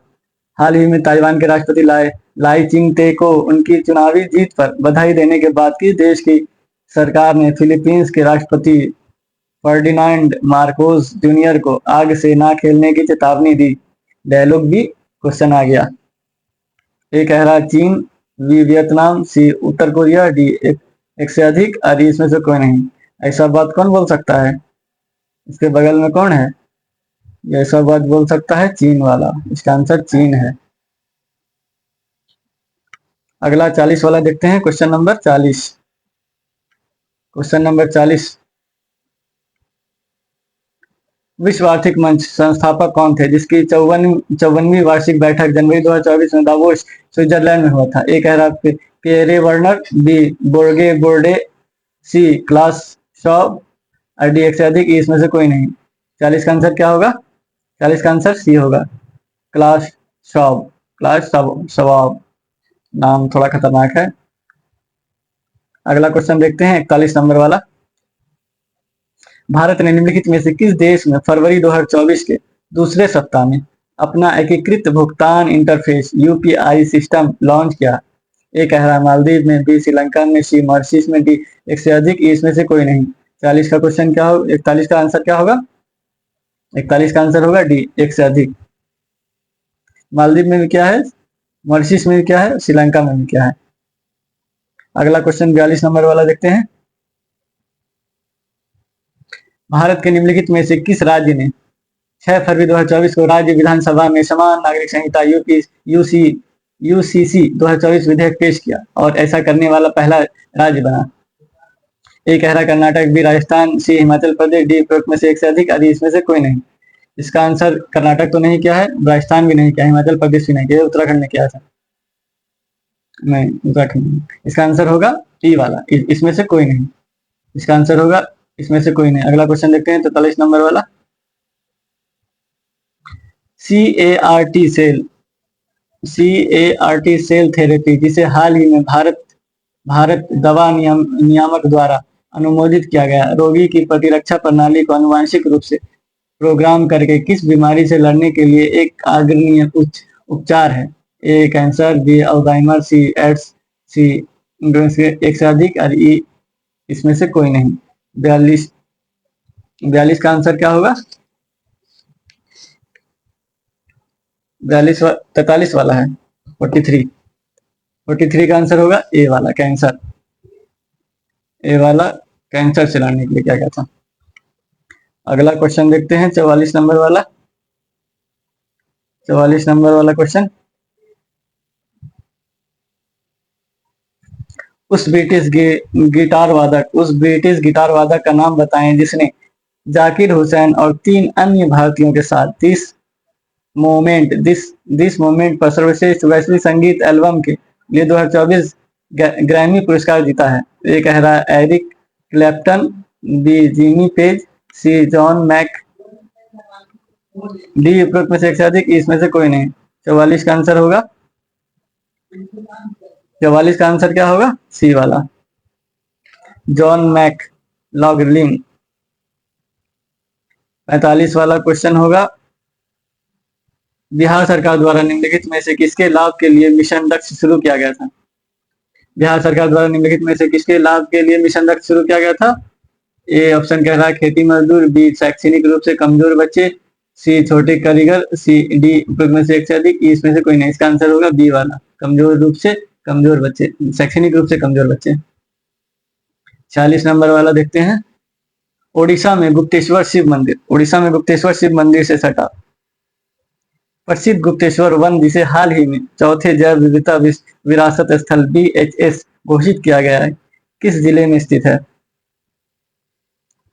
हाल ही में ताइवान के राष्ट्रपति लाई चिंगते को उनकी चुनावी जीत पर बधाई देने के बाद की देश की सरकार ने फिलीपींस के राष्ट्रपति फर्डिनांड मार्कोस जूनियर को आग से ना खेलने की चेतावनी दी। डायलॉग भी क्वेश्चन आ गया। ए कह रहा चीन, बी वियतनाम, सी उत्तर कोरिया, डी एक से अधिक, आदि इसमें से कोई नहीं। ऐसा बात कौन बोल सकता है? इसके बगल में कौन है? ये ऐसा बात बोल सकता है चीन वाला। इसका आंसर चीन है। अगला 40 वाला देखते हैं, क्वेश्चन नंबर 40। क्वेश्चन नंबर 40, विश्व आर्थिक मंच संस्थापक कौन थे जिसकी 54वीं वार्षिक बैठक जनवरी 2024 में दावोस स्विट्जरलैंड में हुआ था? ए कह रहा पियरे वर्नर, बी बोर्गे बोर्डे, सी क्लास शॉब, और डी एक से अधिक, इसमें से कोई नहीं। 40 का आंसर क्या होगा? 40 का आंसर सी होगा, क्लास शॉब। क्लास शवाब नाम थोड़ा खतरनाक है। अगला क्वेश्चन देखते हैं 41 नंबर वाला। भारत ने निम्नलिखित में से किस देश में फरवरी 2024 के दूसरे सप्ताह में अपना एकीकृत भुगतान इंटरफेस UPI सिस्टम लॉन्च किया? ए कह रहा है मालदीव में, बी श्रीलंका में, सी मॉरिशस में, डी एक से अधिक, इसमें से कोई नहीं। 40 का क्वेश्चन क्या होगा? 41 का आंसर क्या होगा? 41 का आंसर होगा डी, एक से अधिक। मालदीव में भी क्या है, मॉरिशस में भी क्या है, श्रीलंका में भी क्या है। अगला क्वेश्चन 42 नंबर वाला देखते हैं। भारत के निम्नलिखित में से किस राज्य ने 6 फरवरी 2024 को राज्य विधानसभा में समान नागरिक संहिता यूपी यूसी यूसीसी 2024 विधेयक पेश किया और ऐसा करने वाला पहला राज्य बना? ए कह रहा कर्नाटक, बी राजस्थान, सी हिमाचल प्रदेश, डी उपरोक्त में से एक से अधिक, आदि इसमें से कोई नहीं। इसका आंसर कर्नाटक तो नहीं किया है, राजस्थान भी नहीं किया, हिमाचल प्रदेश भी नहीं किया, उत्तराखंड ने किया था। नहीं, उत्तराखंड नहीं। इसका आंसर होगा ई वाला, इसमें से कोई नहीं। इसका आंसर होगा इसमें से कोई नहीं। अगला क्वेश्चन देखते हैं 43 नंबर वाला। CAR-T सेल थेरेपी, जिसे हाल ही में भारत दवा नियामक द्वारा अनुमोदित किया गया, रोगी की प्रतिरक्षा प्रणाली को आनुवांशिक रूप से प्रोग्राम करके किस बीमारी से लड़ने के लिए एक अग्रणीय उपचार है? ए कैंसर, बी अल्जाइमर, सी एड्स, सी एक से अधिक, और ई इसमें से कोई नहीं। 42 का आंसर क्या होगा? 43 वाला है, 43 का आंसर होगा ए वाला, कैंसर। ए वाला कैंसर से लड़ने के लिए क्या था। अगला क्वेश्चन देखते हैं 44 नंबर वाला। 44 नंबर वाला क्वेश्चन, उस ब्रिटिश गिटार वादक का नाम बताएं जिसने जाकिर हुसैन और 3 अन्य भारतीयों के साथ दिस मोमेंट पर सर्वश्रेष्ठ वैश्विक संगीत एल्बम के लिए 2024 ग्रैमी पुरस्कार जीता है। ये कह रहा है Eric Clapton, B Jimmy Page, C John Mac, D उपरोक्त में से एक से अधिक, इसमें से कोई नहीं। 44 का आंसर होगा 44 का आंसर क्या होगा? सी वाला, जॉन मैक लॉगलिन। 45 वाला क्वेश्चन होगा, बिहार सरकार द्वारा निम्नलिखित में से किसके लाभ के लिए मिशन लक्ष्य शुरू किया गया था? बिहार सरकार द्वारा निम्नलिखित में से किसके लाभ के लिए मिशन लक्ष्य शुरू किया गया था? ए ऑप्शन कह रहा है खेती मजदूर, बी शैक्षणिक रूप से कमजोर बच्चे, सी छोटे कारीगर, सी डी उपरोक्त में से एक से अधिक, इसमें से कोई नहीं। इसका आंसर होगा बी वाला, कमजोर रूप से कमजोर बच्चे, शैक्षणिक रूप से कमजोर बच्चे। 46 नंबर वाला देखते हैं। ओडिशा में गुप्तेश्वर शिव मंदिर से सटा प्रसिद्ध गुप्तेश्वर वन, जिसे हाल ही में चौथे जैव विविधता विरासत स्थल BHS घोषित किया गया है, किस जिले में स्थित है?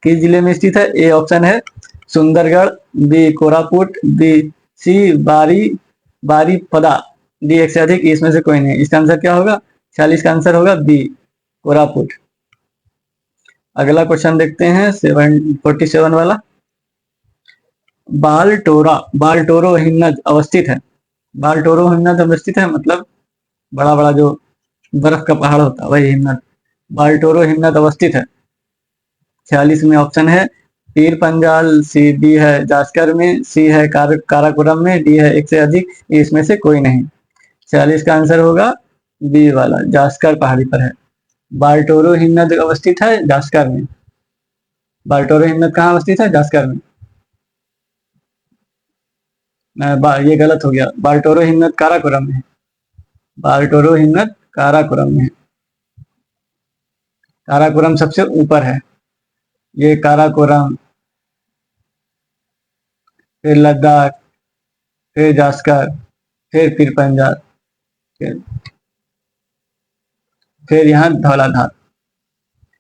किस जिले में स्थित है? ए ऑप्शन है Sundargarh, B Koraput, B C Baripada, D एक से अधिक, इसमें से कोई नहीं। इसका आंसर क्या होगा? 46 का आंसर होगा बी कोरापुट। अगला क्वेश्चन देखते हैं 47 वाला। बालटोरो हिमनद अवस्थित है। बालटोरो हिमनद अवस्थित है मतलब बड़ा बड़ा जो बर्फ का पहाड़ होता है वही हिमनद, बालटोरो हिमनद अवस्थित है। 46 में ऑप्शन है पीर पंजाल, सी डी है जास्कर में, सी है काराकोरम में, डी है एक से अधिक, इसमें से कोई नहीं। 46 का आंसर होगा बी वाला, जास्कर पहाड़ी पर है। बालटोरो हिमनद अवस्थित है जास्कर में। बालटोरो हिमनद कहाँ अवस्थित है? जास्कर में। ये गलत हो गया, बालटोरो हिमनद काराकोरम में है। बालटोरो हिमनद काराकोरम में है। काराकोरम सबसे ऊपर है। ये काराकोरम, फिर लद्दाख, फिर जास्कर, फिर पीर पंजाल, फिर यहाँ धौलाधार।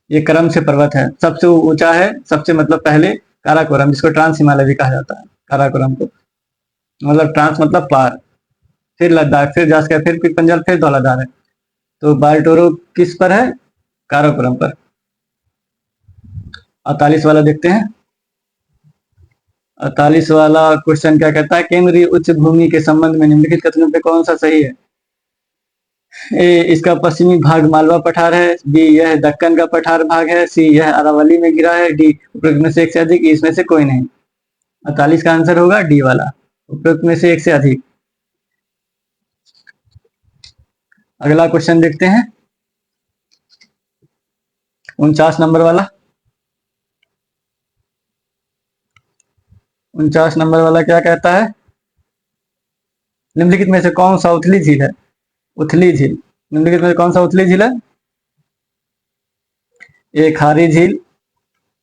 ये क्रम से पर्वत है। सबसे ऊंचा है, सबसे मतलब पहले काराकोरम, जिसको ट्रांस हिमालय भी कहा जाता है। काराकोरम को मतलब ट्रांस मतलब पार, फिर लद्दाख, फिर जास्कर, फिर पीर पंजाल, फिर धौलाधार है। तो बालटोरो किस पर है? काराकोरम पर। 48 वाला देखते हैं। 48 वाला क्वेश्चन क्या कहता है? केंद्रीय उच्च भूमि के संबंध में निम्नलिखित कथनों में कौन सा सही है? ए इसका पश्चिमी भाग मालवा पठार है, बी यह दक्कन का पठार भाग है, सी यह अरावली में गिरा है, डी उपरोक्त में से एक से अधिक, इसमें से कोई नहीं। 48 का आंसर होगा डी वाला, उपरोक्त में से एक से अधिक। अगला क्वेश्चन देखते हैं 49 नंबर वाला। 49 नंबर वाला क्या कहता है? निम्नलिखित में से कौन सा उथली झील है? उथली झील, निम्नलिखित में कौन सा उथली झील है? ए खारी झील,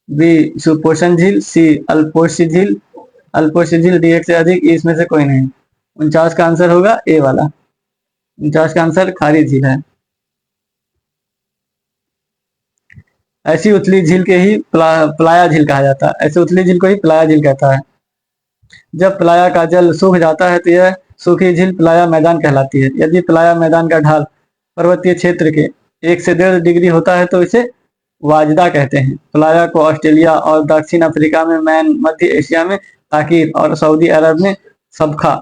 बी सुपोषण झील, सी अल्पोष्य झील, अल्पोष्य झील, डी एक से अधिक, इसमें से कोई नहीं। 49 का आंसर होगा ए वाला। 49 का आंसर खारी झील है। ऐसी उथली झील के ही प्लाया झील कहा जाता है। ऐसे उथली झील को ही प्लाया झील कहता है। जब प्लाया का जल सूख जाता है तो यह सूखी झील प्लाया मैदान कहलाती है। यदि प्लाया मैदान का ढाल पर्वतीय क्षेत्र के 1 से 1.5 डिग्री होता है तो इसे वाजदा कहते हैं। प्लाया को ऑस्ट्रेलिया और दक्षिण अफ्रीका में मैन, मध्य एशिया में ताकिर और सऊदी अरब में सबखा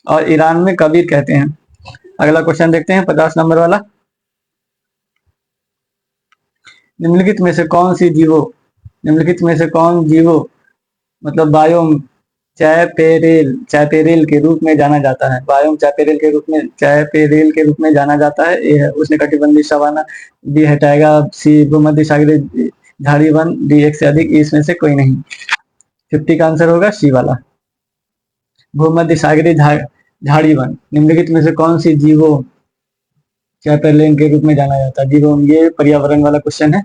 और ईरान में कबीर कहते हैं। अगला क्वेश्चन देखते हैं 50 नंबर वाला। निम्नलिखित में से कौन सी जीवो, निम्नलिखित में से कौन जीवो मतलब बायोम चैपेरेल के रूप में जाना जाता है। बायोम चैपेरेल के रूप में जाना जाता है। ए है उष्णकटिबंधीय सवाना, बी है टाइगा, सी भूमध्य सागरीय झाड़ी वन, डी एक से अधिक, इसमें से कोई नहीं। 50 का आंसर होगा सी वाला, भूमध्य सागरीय झाड़ी वन। निम्नलिखित में से कौन सी जीवो चैपेरेल के रूप में जाना जाता है। जीवो, ये पर्यावरण वाला क्वेश्चन है।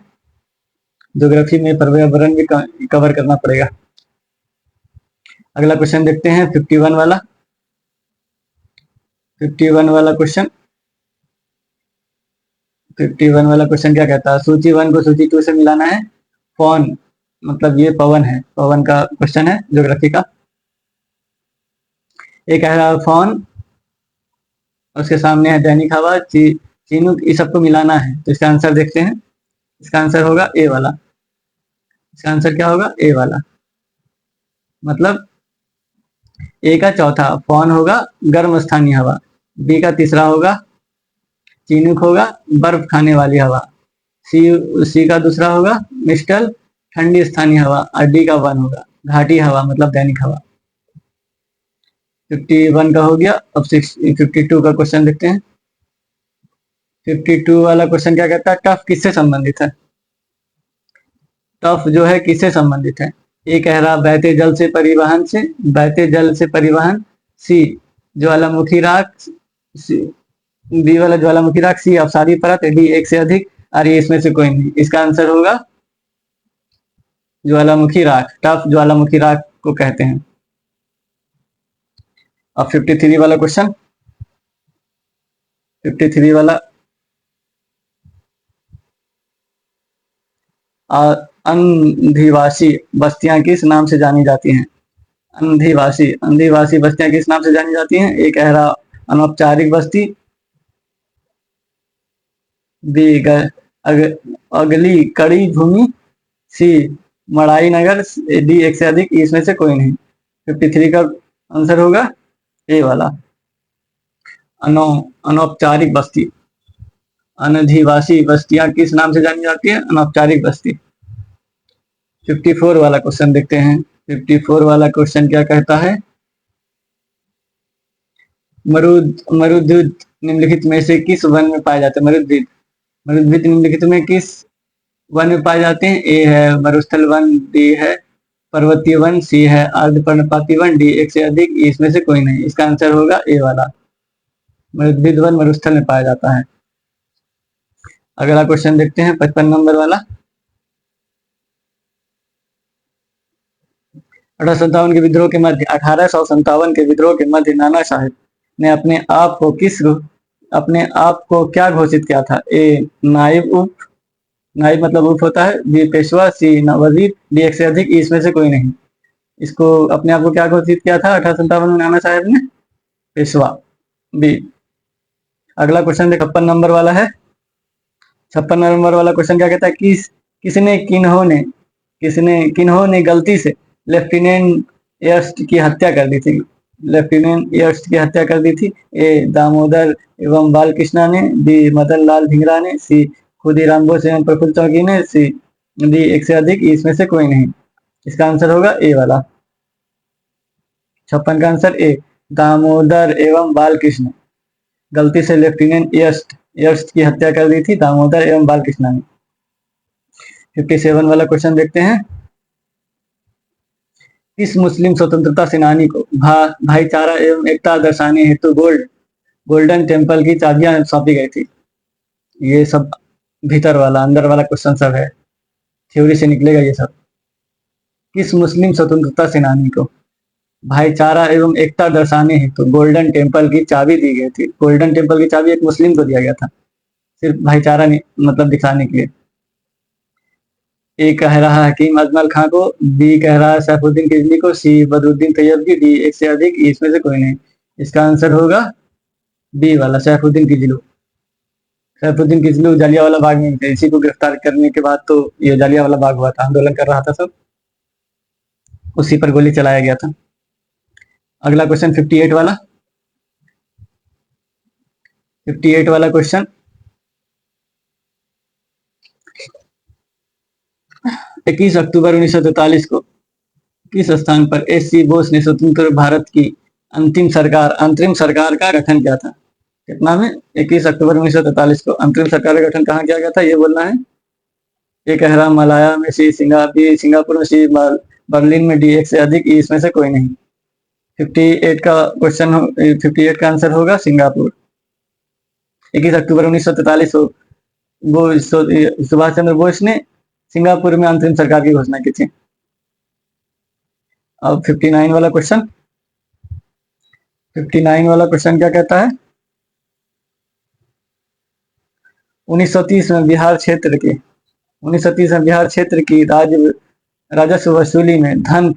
ज्योग्राफी में पर्यावरण भी कवर करना पड़ेगा। अगला क्वेश्चन देखते हैं 51 वाला। 51 वाला क्वेश्चन, 51 वाला क्वेश्चन क्या कहता है। सूची 1 को सूची 2 से मिलाना है। फॉन मतलब ये पवन है, पवन का क्वेश्चन है ज्योग्राफी का। एक कह रहा है फॉन, उसके सामने है दैनिक हवा, चीनुक, इस सबको मिलाना है। तो इसका आंसर देखते हैं। इसका आंसर होगा ए वाला। इसका आंसर क्या होगा, ए वाला। मतलब ए का चौथा फॉन होगा गर्म स्थानीय हवा, बी का तीसरा होगा चीनुक होगा बर्फ खाने वाली हवा, सी का दूसरा होगा मिस्टल ठंडी स्थानीय हवा, और डी का 1 होगा घाटी हवा मतलब दैनिक हवा। 51 का हो गया। अब 52 का क्वेश्चन देखते हैं। 52 वाला क्वेश्चन क्या कहता है, टफ किससे संबंधित है। टफ जो है किससे संबंधित है। ए कह रहा बहते जल से परिवहन से, बहते जल से परिवहन, सी ज्वालामुखी राख, बी वाला ज्वालामुखी राख, सी अवसादी परत, डी एक से अधिक, और ये इसमें से कोई नहीं। इसका आंसर होगा ज्वालामुखी राख। टफ ज्वालामुखी राख को कहते हैं। अब 53 वाला क्वेश्चन, 53 वाला अंधिवासी बस्तियां किस नाम से जानी जाती हैं। अंधिवासी बस्तियां किस नाम से जानी जाती हैं। एक कह रहा अनौपचारिक बस्ती, बी अगली कड़ी भूमि, सी मड़ाई नगर, डी एक से अधिक, इसमें से कोई नहीं। 53 का आंसर होगा ए वाला अनौपचारिक बस्ती। अनधिवासी बस्तियां किस नाम से जानी जाती है, अनौपचारिक बस्ती। 54 वाला क्वेश्चन देखते हैं। 54 वाला क्वेश्चन क्या कहता है, मरुद्भिद निम्नलिखित में से किस वन में पाए जाते हैं। मरुद्भिद निम्नलिखित में किस वन में पाए जाते हैं। ए है मरुस्थल वन, डी है पर्वतीय वन, सी है अर्धपर्णपाती वन, डी एक से अधिक, इसमें से कोई नहीं। इसका आंसर होगा ए वाला, मरुद्भिद वन मरुस्थल में पाया जाता है। अगला क्वेश्चन देखते हैं 55 नंबर वाला। 1857 के विद्रोह के मध्य 1857 के विद्रोह के मध्य नाना साहेब ने अपने आप को क्या घोषित किया था। ए नायब उप, नायब मतलब उप होता है, बी पेशवा, सी वजीर, डी एक से अधिक, इसमें से कोई नहीं। इसको अपने आप को क्या घोषित किया था 1857 में नाना साहेब ने, पेशवा, बी। अगला क्वेश्चन 56 नंबर वाला है। 56 नंबर वाला क्वेश्चन क्या कहता है, किन्हों ने गलती से लेफ्टिनेंट यस्ट की हत्या कर दी थी। लेफ्टिनेंट यस्ट की हत्या कर दी थी। ए दामोदर एवं बालकृष्णा ने, बी मदन लाल धिंगरा ने, सी खुदीराम बोस एवं प्रफुल्ल चौकी ने, सी डी एक से अधिक, इसमें से कोई नहीं। इसका आंसर होगा ए वाला। 56 का आंसर ए दामोदर एवं बालकृष्ण, गलती से लेफ्टिनेंट यस्ट की हत्या कर दी थी दामोदर एवं बालकृष्ण ने। 57 वाला क्वेश्चन देखते हैं। किस मुस्लिम स्वतंत्रता सेनानी को भाईचारा एवं एकता दर्शाने हेतु गोल्डन टेम्पल की चाबियां सौंपी गई थी। ये सब भीतर वाला अंदर वाला क्वेश्चन सब है, थ्योरी से निकलेगा ये सब। किस मुस्लिम स्वतंत्रता सेनानी को भाईचारा एवं एकता दर्शाने हेतु गोल्डन टेम्पल की चाबी दी गई थी? गोल्डन टेम्पल की चाबी एक मुस्लिम को दिया गया था, सिर्फ भाईचारा मतलब दिखाने के लिए। ए कह रहा है हकीम अजमल खां को, बी कह रहा है सैफुद्दीन किजली को, सी बदरुद्दीन तैयब की, डी एक से अधिक, इसमें से कोई नहीं। इसका आंसर होगा बी वाला, सैफुद्दीन किजलू। सैफुद्दीन किजलू जालियांवाला बाग में थे, इसी को गिरफ्तार करने के बाद तो ये जालियांवाला बाग हुआ था, आंदोलन कर रहा था सब, उसी पर गोली चलाया गया था। अगला क्वेश्चन 58 वाला, 58 वाला क्वेश्चन, 21 अक्टूबर 1943 को किस स्थान पर एस सी बोस ने स्वतंत्र भारत की अंतरिम सरकार का गठन किया था? कितना में? 21 अक्टूबर 1943 को अंतरिम सरकार का गठन कहाँ किया गया था, ये बोलना है। ये कह रहा मलाया में, सी सिंगापुर में, सी बर्लिन में, डी एक से अधिक, इसमें से कोई नहीं। 58 का क्वेश्चन, 58 का आंसर होगा सिंगापुर। 21 अक्टूबर 1943 को सुभाष चंद्र बोस ने सिंगापुर में अंतरिम सरकार की घोषणा की थी। अब 59 वाला क्वेश्चन, 59 वाला क्वेश्चन क्या कहता है? 1930 में बिहार क्षेत्र के 1930 में बिहार क्षेत्र की राजस्व वसूली में धरना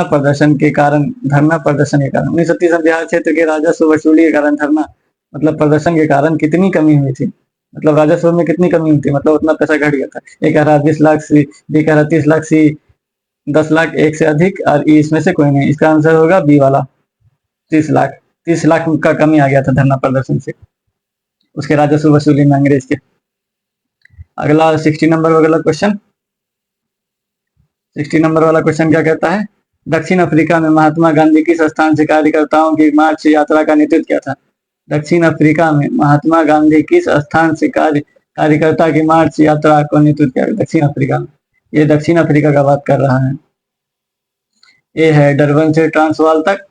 प्रदर्शन के कारण 1930 में बिहार क्षेत्र के राजस्व वसूली के कारण धरना मतलब प्रदर्शन के कारण कितनी कमी हुई थी? मतलब राजस्व में कितनी कमी हुई थी, मतलब उतना पैसा घट गया था। एक कह रहा 20 लाख, सी बी कह रहा 30 लाख, सी 10 लाख, एक से अधिक, और इसमें से कोई नहीं। इसका आंसर होगा बी वाला, 30 लाख। 30 लाख का कमी आ गया था धरना प्रदर्शन से, उसके राजस्व वसूली में अंग्रेज के। अगला 60 नंबर वाला क्वेश्चन, 60 नंबर वाला क्वेश्चन क्या कहता है? दक्षिण अफ्रीका में महात्मा गांधी किस स्थान से कार्यकर्ताओं की मार्च यात्रा का नेतृत्व किया था? दक्षिण अफ्रीका में महात्मा गांधी किस स्थान से कार्यकर्ता की मार्च यात्रा का नेतृत्व किया? दक्षिण अफ्रीका में, ये दक्षिण अफ्रीका का बात कर रहा है। ए है डरबन से ट्रांसवाल तक,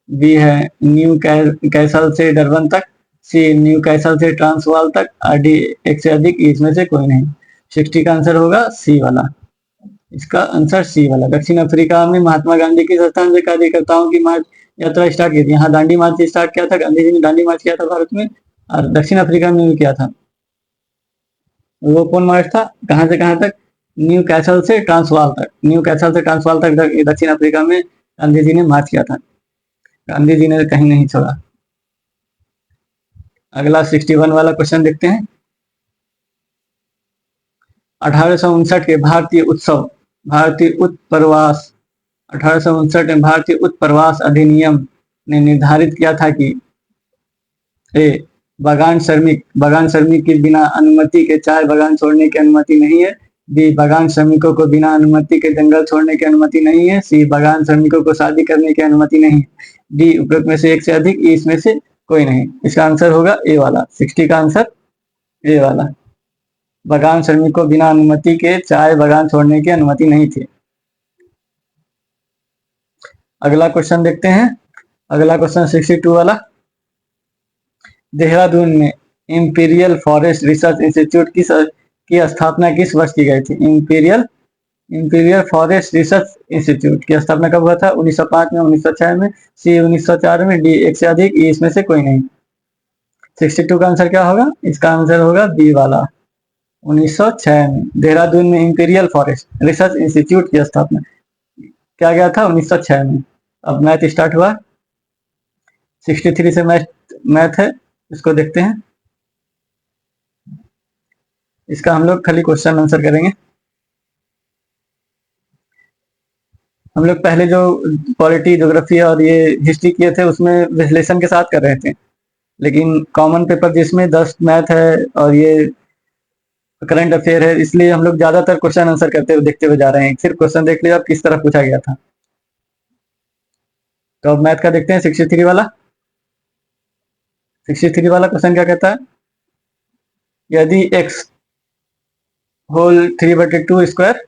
बी है न्यू कैसल से डरबन तक, सी न्यू कैसल से ट्रांसवाल तक, और डी एक से अधिक, इसमें से कोई नहीं। 60 का आंसर होगा सी वाला, इसका आंसर सी वाला। दक्षिण अफ्रीका में महात्मा गांधी किस स्थान से कार्यकर्ताओं की मार्च यात्रा स्टार्ट की थी? यहाँ दांडी मार्च स्टार्ट किया था, गांधी जी ने दांडी मार्च किया था भारत में, और दक्षिण अफ्रीका में भी किया था। वो कौन मार्च था, कहाँ से कहाँ तक? न्यू कैसल से ट्रांसवाल तक, न्यू कैसल से ट्रांसवाल तक दक्षिण अफ्रीका में गांधी जी ने मार्च किया था, गांधी जी ने कहीं नहीं छोड़ा। अगला 61 वाला क्वेश्चन देखते हैं। 1859 के भारतीय उत्प्रवास अधिनियम ने निर्धारित किया था कि ए बागान श्रमिक की बिना अनुमति के चाय बागान छोड़ने की अनुमति नहीं है, बी बागान श्रमिकों को बिना अनुमति के जंगल छोड़ने की अनुमति नहीं है, सी बागान श्रमिकों को शादी करने की अनुमति नहीं है, डी उपरोक्त में से एक से अधिक, इसमें से कोई नहीं। इसका आंसर होगा ए वाला, 60 का आंसर ए वाला। बागान श्रमिकों को बिना अनुमति के चाय बागान छोड़ने की अनुमति नहीं थी। अगला क्वेश्चन देखते हैं। अगला क्वेश्चन 62 वाला, देहरादून में इंपीरियल फॉरेस्ट रिसर्च इंस्टीट्यूट की स्थापना किस वर्ष की गई थी? इंपीरियल फॉरेस्ट रिसर्च इंस्टीट्यूट की स्थापना कब हुआ था? 1905 में, 1906 में, सी 1904 में, डी एक से अधिक, इसमें से कोई नहीं। 62 का आंसर क्या होगा? इसका आंसर होगा बी वाला, 1906 में देहरादून में इंपीरियल फॉरेस्ट रिसर्च इंस्टीट्यूट की स्थापना क्या गया था? 1906 में। अब मैथ स्टार्ट हुआ। 63 से मैथ है, इसको देखते हैं। इसका हम लोग खाली क्वेश्चन आंसर करेंगे। हम लोग पहले जो पॉलिटी, ज्योग्राफी और ये हिस्ट्री किए थे उसमें विश्लेषण के साथ कर रहे थे, लेकिन कॉमन पेपर जिसमें 10 मैथ है और ये करंट अफेयर है, इसलिए हम लोग ज्यादातर क्वेश्चन आंसर करते हुए देखते हुए जा रहे हैं। सिर्फ क्वेश्चन देख लिया आप किस तरह पूछा गया था। तो अब मैथ का देखते हैं। 63 वाला, 63 वाला क्वेश्चन क्या कहता है? यदि x होल 3/2 स्क्वायर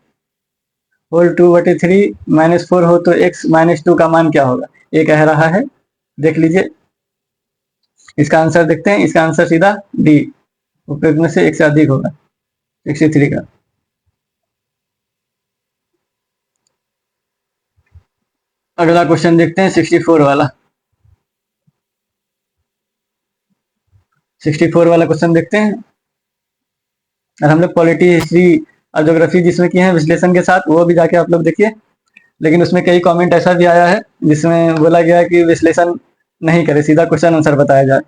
होल 2/3 -4 हो तो x -2 का मान क्या होगा? ये कह रहा है, देख लीजिए। इसका आंसर देखते हैं। इसका आंसर सीधा डी, उपयोग में से एक से अधिक होगा 63 का। अगला क्वेश्चन देखते हैं 64 वाला। 64 वाला क्वेश्चन देखते हैं। और हम लोग पॉलिटी, हिस्ट्री और ज्योग्राफी जिसमें किए हैं विश्लेषण के साथ, वो भी जाके आप लोग देखिए। लेकिन उसमें कई कमेंट ऐसा भी आया है जिसमें बोला गया है कि विश्लेषण नहीं करे, सीधा क्वेश्चन आंसर बताया जाए।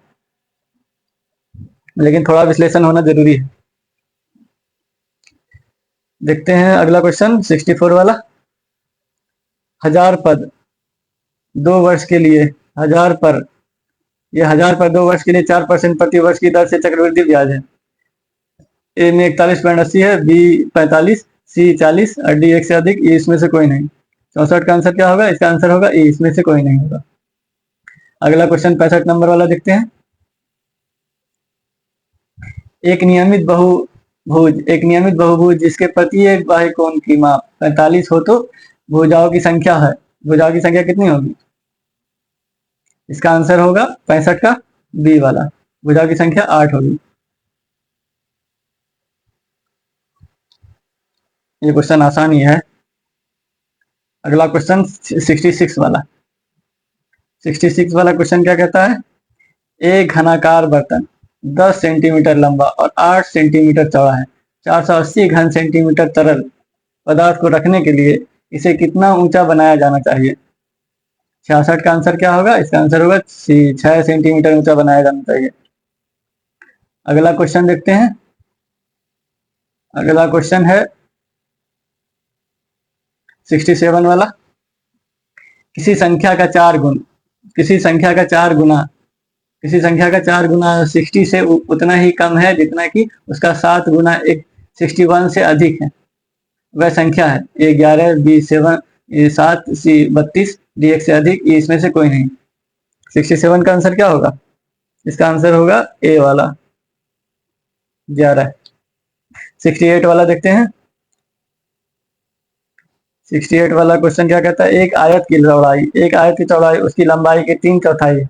लेकिन थोड़ा विश्लेषण होना जरूरी है। देखते हैं अगला क्वेश्चन 64 वाला। 1000 पद 2 वर्ष के लिए, 1000 पर, ये 1000 पर 2 वर्ष के लिए 4% प्रति वर्ष की दर से चक्रवृद्धि ब्याज है। ए में 41.80 है, बी 45, सी 40 और डी 1 से अधिक, ये इसमें से कोई नहीं। 64 का आंसर क्या होगा? इसका आंसर होगा ए, इसमें से कोई नहीं होगा। अगला क्वेश्चन 65 नंबर वाला देखते हैं। एक नियमित बहुभुज जिसके प्रत्येक बाह्य कोण की माप 45 हो तो भुजाओं की संख्या है, भुजाओं की संख्या कितनी होगी? इसका आंसर होगा 65 का बी वाला, भुजाओं की संख्या 8 होगी। ये क्वेश्चन आसान ही है। अगला क्वेश्चन 66 वाला। 66 वाला क्वेश्चन क्या कहता है? एक घनाकार बर्तन 10 सेंटीमीटर लंबा और 8 सेंटीमीटर चौड़ा है, 480 घन सेंटीमीटर तरल पदार्थ को रखने के लिए इसे कितना ऊंचा बनाया जाना चाहिए? 66 का आंसर क्या होगा? इसका आंसर होगा 6 सेंटीमीटर ऊंचा बनाया जाना चाहिए। अगला क्वेश्चन देखते हैं। अगला क्वेश्चन है 67 वाला। किसी संख्या का 4 गुण, किसी संख्या का 4 गुना, किसी संख्या का 4 गुना 60 से उतना ही कम है जितना कि उसका 7 गुना 61 से अधिक है। वह संख्या है ए 11, बी 7, ए 7, सी 32, डी 1 से अधिक, ये इसमें से कोई नहीं। 67 का आंसर क्या होगा? इसका आंसर होगा ए वाला 11। 68 वाला देखते हैं। 68 वाला क्वेश्चन क्या कहता है? एक आयत की चौड़ाई, एक आयत की चौड़ाई उसकी लंबाई के 3/4 है।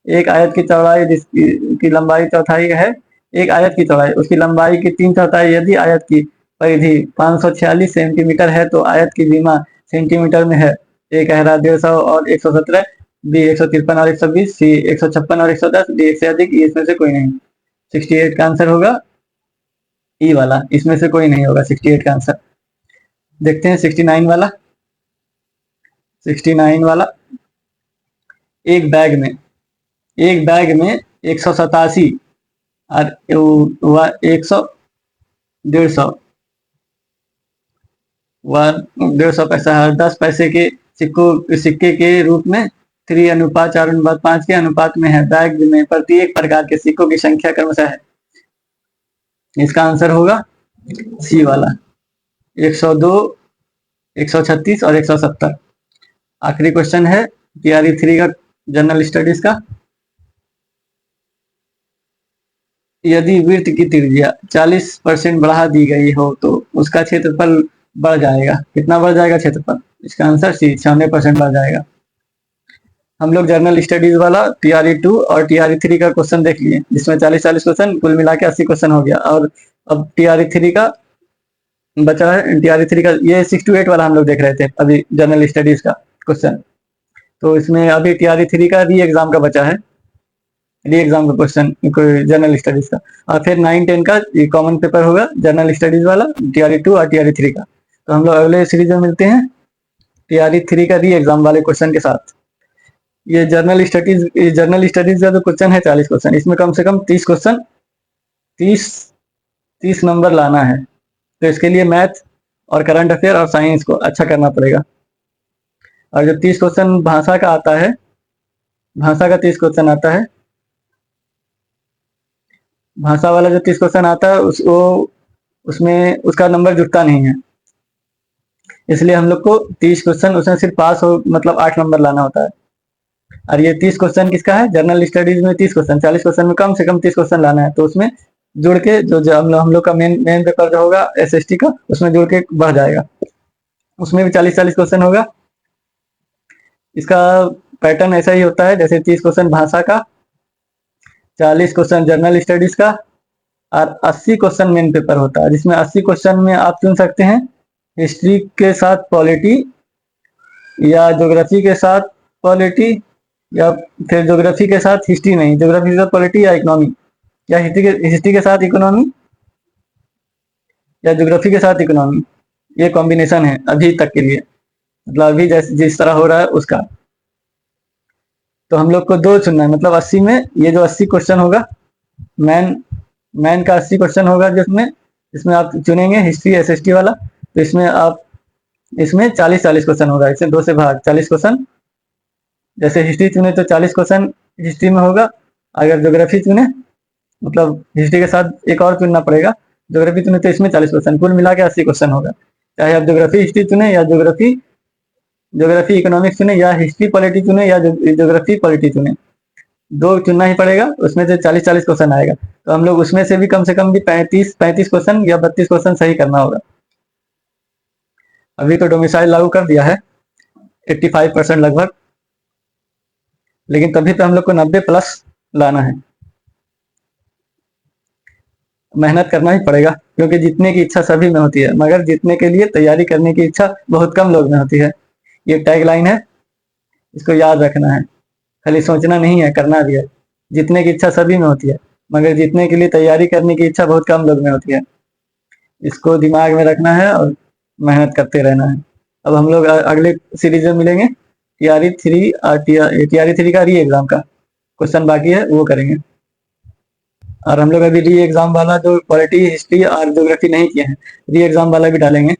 एक आयत की चौड़ाई जिसकी लंबाई चौथाई है, एक आयत की चौड़ाई उसकी लंबाई की 3/4 यदि आयत की परिधि 546 सेंटीमीटर है तो आयत की बीमा सेंटीमीटर में है। ए कह रहा 150 और 117, बी 153 और 120, सी 156 और 110, डी 1 से अधिक, ये इसमें से कोई नहीं। 68 का आंसर होगा ई वाला, इसमें से कोई नहीं होगा 68 का आंसर। देखते हैं 69 वाला। 69 वाला। एक बैग में, एक बैग में 187 और 100, 150, 150 पैसा है, 10 पैसे के सिक्के के रूप में 3:4:5 के अनुपात में है। बैग में प्रत्येक प्रकार के सिक्कों की संख्या क्रमशः है। इसका आंसर होगा सी वाला 102, 136 और 170। आखिरी क्वेश्चन है टीआरई 3 का, जनरल स्टडीज का। यदि वृत्त की त्रिज्या 40% बढ़ा दी गई हो तो उसका क्षेत्रफल बढ़ जाएगा, कितना बढ़ जाएगा क्षेत्रफल? इसका आंसर सी 96% बढ़ जाएगा। हम लोग जनरल स्टडीज वाला टीआरई 2 और टीआरई 3 का क्वेश्चन देख लिए, जिसमें 40-40 क्वेश्चन, कुल मिला के 80 क्वेश्चन हो गया। और अब टीआरई 3 का बचा है। टीआरई 3 का ये 6 to 8 वाला हम लोग देख रहे थे अभी, जनरल स्टडीज का क्वेश्चन। तो इसमें अभी टीआरई 3 का री एग्जाम का बचा है, री एग्जाम का क्वेश्चन जनरल स्टडीज का। और फिर 9-10 का कॉमन पेपर होगा जनरल स्टडीज वाला, टीआरई 2 और टीआरई 3 का। तो हम लोग अगले सीरीज में मिलते हैं टीआरई 3 का री एग्जाम वाले क्वेश्चन के साथ। ये जनरल स्टडीज का जो क्वेश्चन है 40 क्वेश्चन, इसमें कम से कम 30 क्वेश्चन, 30 30 नंबर लाना है। तो इसके लिए मैथ और करंट अफेयर और साइंस को अच्छा करना पड़ेगा। और जो 30 क्वेश्चन भाषा का आता है, भाषा का 30 क्वेश्चन आता है, भाषा वाला जो 30 क्वेश्चन आता है उसमें उसका नंबर जुटता नहीं है। इसलिए हम लोग को 30 क्वेश्चन उसमें सिर्फ पास हो मतलब 8 नंबर लाना होता है। और ये 30 क्वेश्चन किसका है? जनरल स्टडीज में 30 क्वेश्चन, 40 क्वेश्चन में कम से कम 30 क्वेश्चन लाना है। तो उसमें जुड़ के जो हम लोग का मेन पेपर जो होगा एसएसटी का, उसमें जुड़ के बढ़ जाएगा। उसमें भी 40-40 क्वेश्चन होगा। इसका पैटर्न ऐसा ही होता है जैसे 30 क्वेश्चन भाषा का, 40 क्वेश्चन जनरल स्टडीज का और 80 क्वेश्चन मेन पेपर होता है, जिसमें 80 क्वेश्चन में आप चुन सकते हैं हिस्ट्री के साथ पॉलिटी या ज्योग्राफी के साथ पॉलिटी, या फिर ज्योग्राफी के साथ हिस्ट्री नहीं, ज्योग्राफी के साथ पॉलिटी या इकोनॉमी, या हिस्ट्री के साथ इकोनॉमी, या ज्योग्राफी के साथ इकोनॉमी। ये कॉम्बिनेशन है अभी तक के लिए, मतलब अभी जैसे जिस तरह हो रहा है उसका। तो हम लोग को दो चुनना है, मतलब 80 में ये जो 80 क्वेश्चन होगा, मैन मैन का 80 क्वेश्चन होगा, जिसमें इसमें आप चुनेंगे हिस्ट्री एसएसटी वाला, तो इसमें आप इसमें 40-40 क्वेश्चन होगा, इसे 2 से भाग 40 क्वेश्चन। जैसे हिस्ट्री चुने तो 40 क्वेश्चन हिस्ट्री में होगा, अगर ज्योग्राफी चुने मतलब हिस्ट्री के साथ एक और चुनना पड़ेगा, ज्योग्राफी चुने तो इसमें 40 क्वेश्चन, कुल मिला के 80 क्वेश्चन होगा। चाहे आप ज्योग्राफी हिस्ट्री चुने या ज्योग्राफी ज्योग्राफी इकोनॉमिक्स चुने, या हिस्ट्री पॉलिटी चुने, या ज्योग्राफी पॉलिटी चुने, दो चुनना ही पड़ेगा। उसमें से 40-40 क्वेश्चन आएगा, तो हम लोग उसमें से भी कम से कम भी 35 क्वेश्चन या 32 क्वेश्चन सही करना होगा। अभी तो डोमिसाइल लागू कर दिया है 85% लगभग, लेकिन तभी तो हम लोग को 90+ लाना है। मेहनत करना ही पड़ेगा, क्योंकि जीतने की इच्छा सभी में होती है, मगर जीतने के लिए तैयारी करने की इच्छा बहुत कम लोग में होती है। ये टैग लाइन है, इसको याद रखना है, खाली सोचना नहीं है, करना भी है। जीतने की इच्छा सभी में होती है, मगर जीतने के लिए तैयारी करने की इच्छा बहुत कम लोग में होती है। इसको दिमाग में रखना है और मेहनत करते रहना है। अब हम लोग अगले सीरीज में मिलेंगे, टीआरई 3 का री एग्जाम का क्वेश्चन बाकी है, वो करेंगे। और हम लोग अभी री एग्जाम वाला जो पॉलिटी हिस्ट्री और ज्योग्राफी नहीं किए हैं, री एग्जाम वाला भी डालेंगे।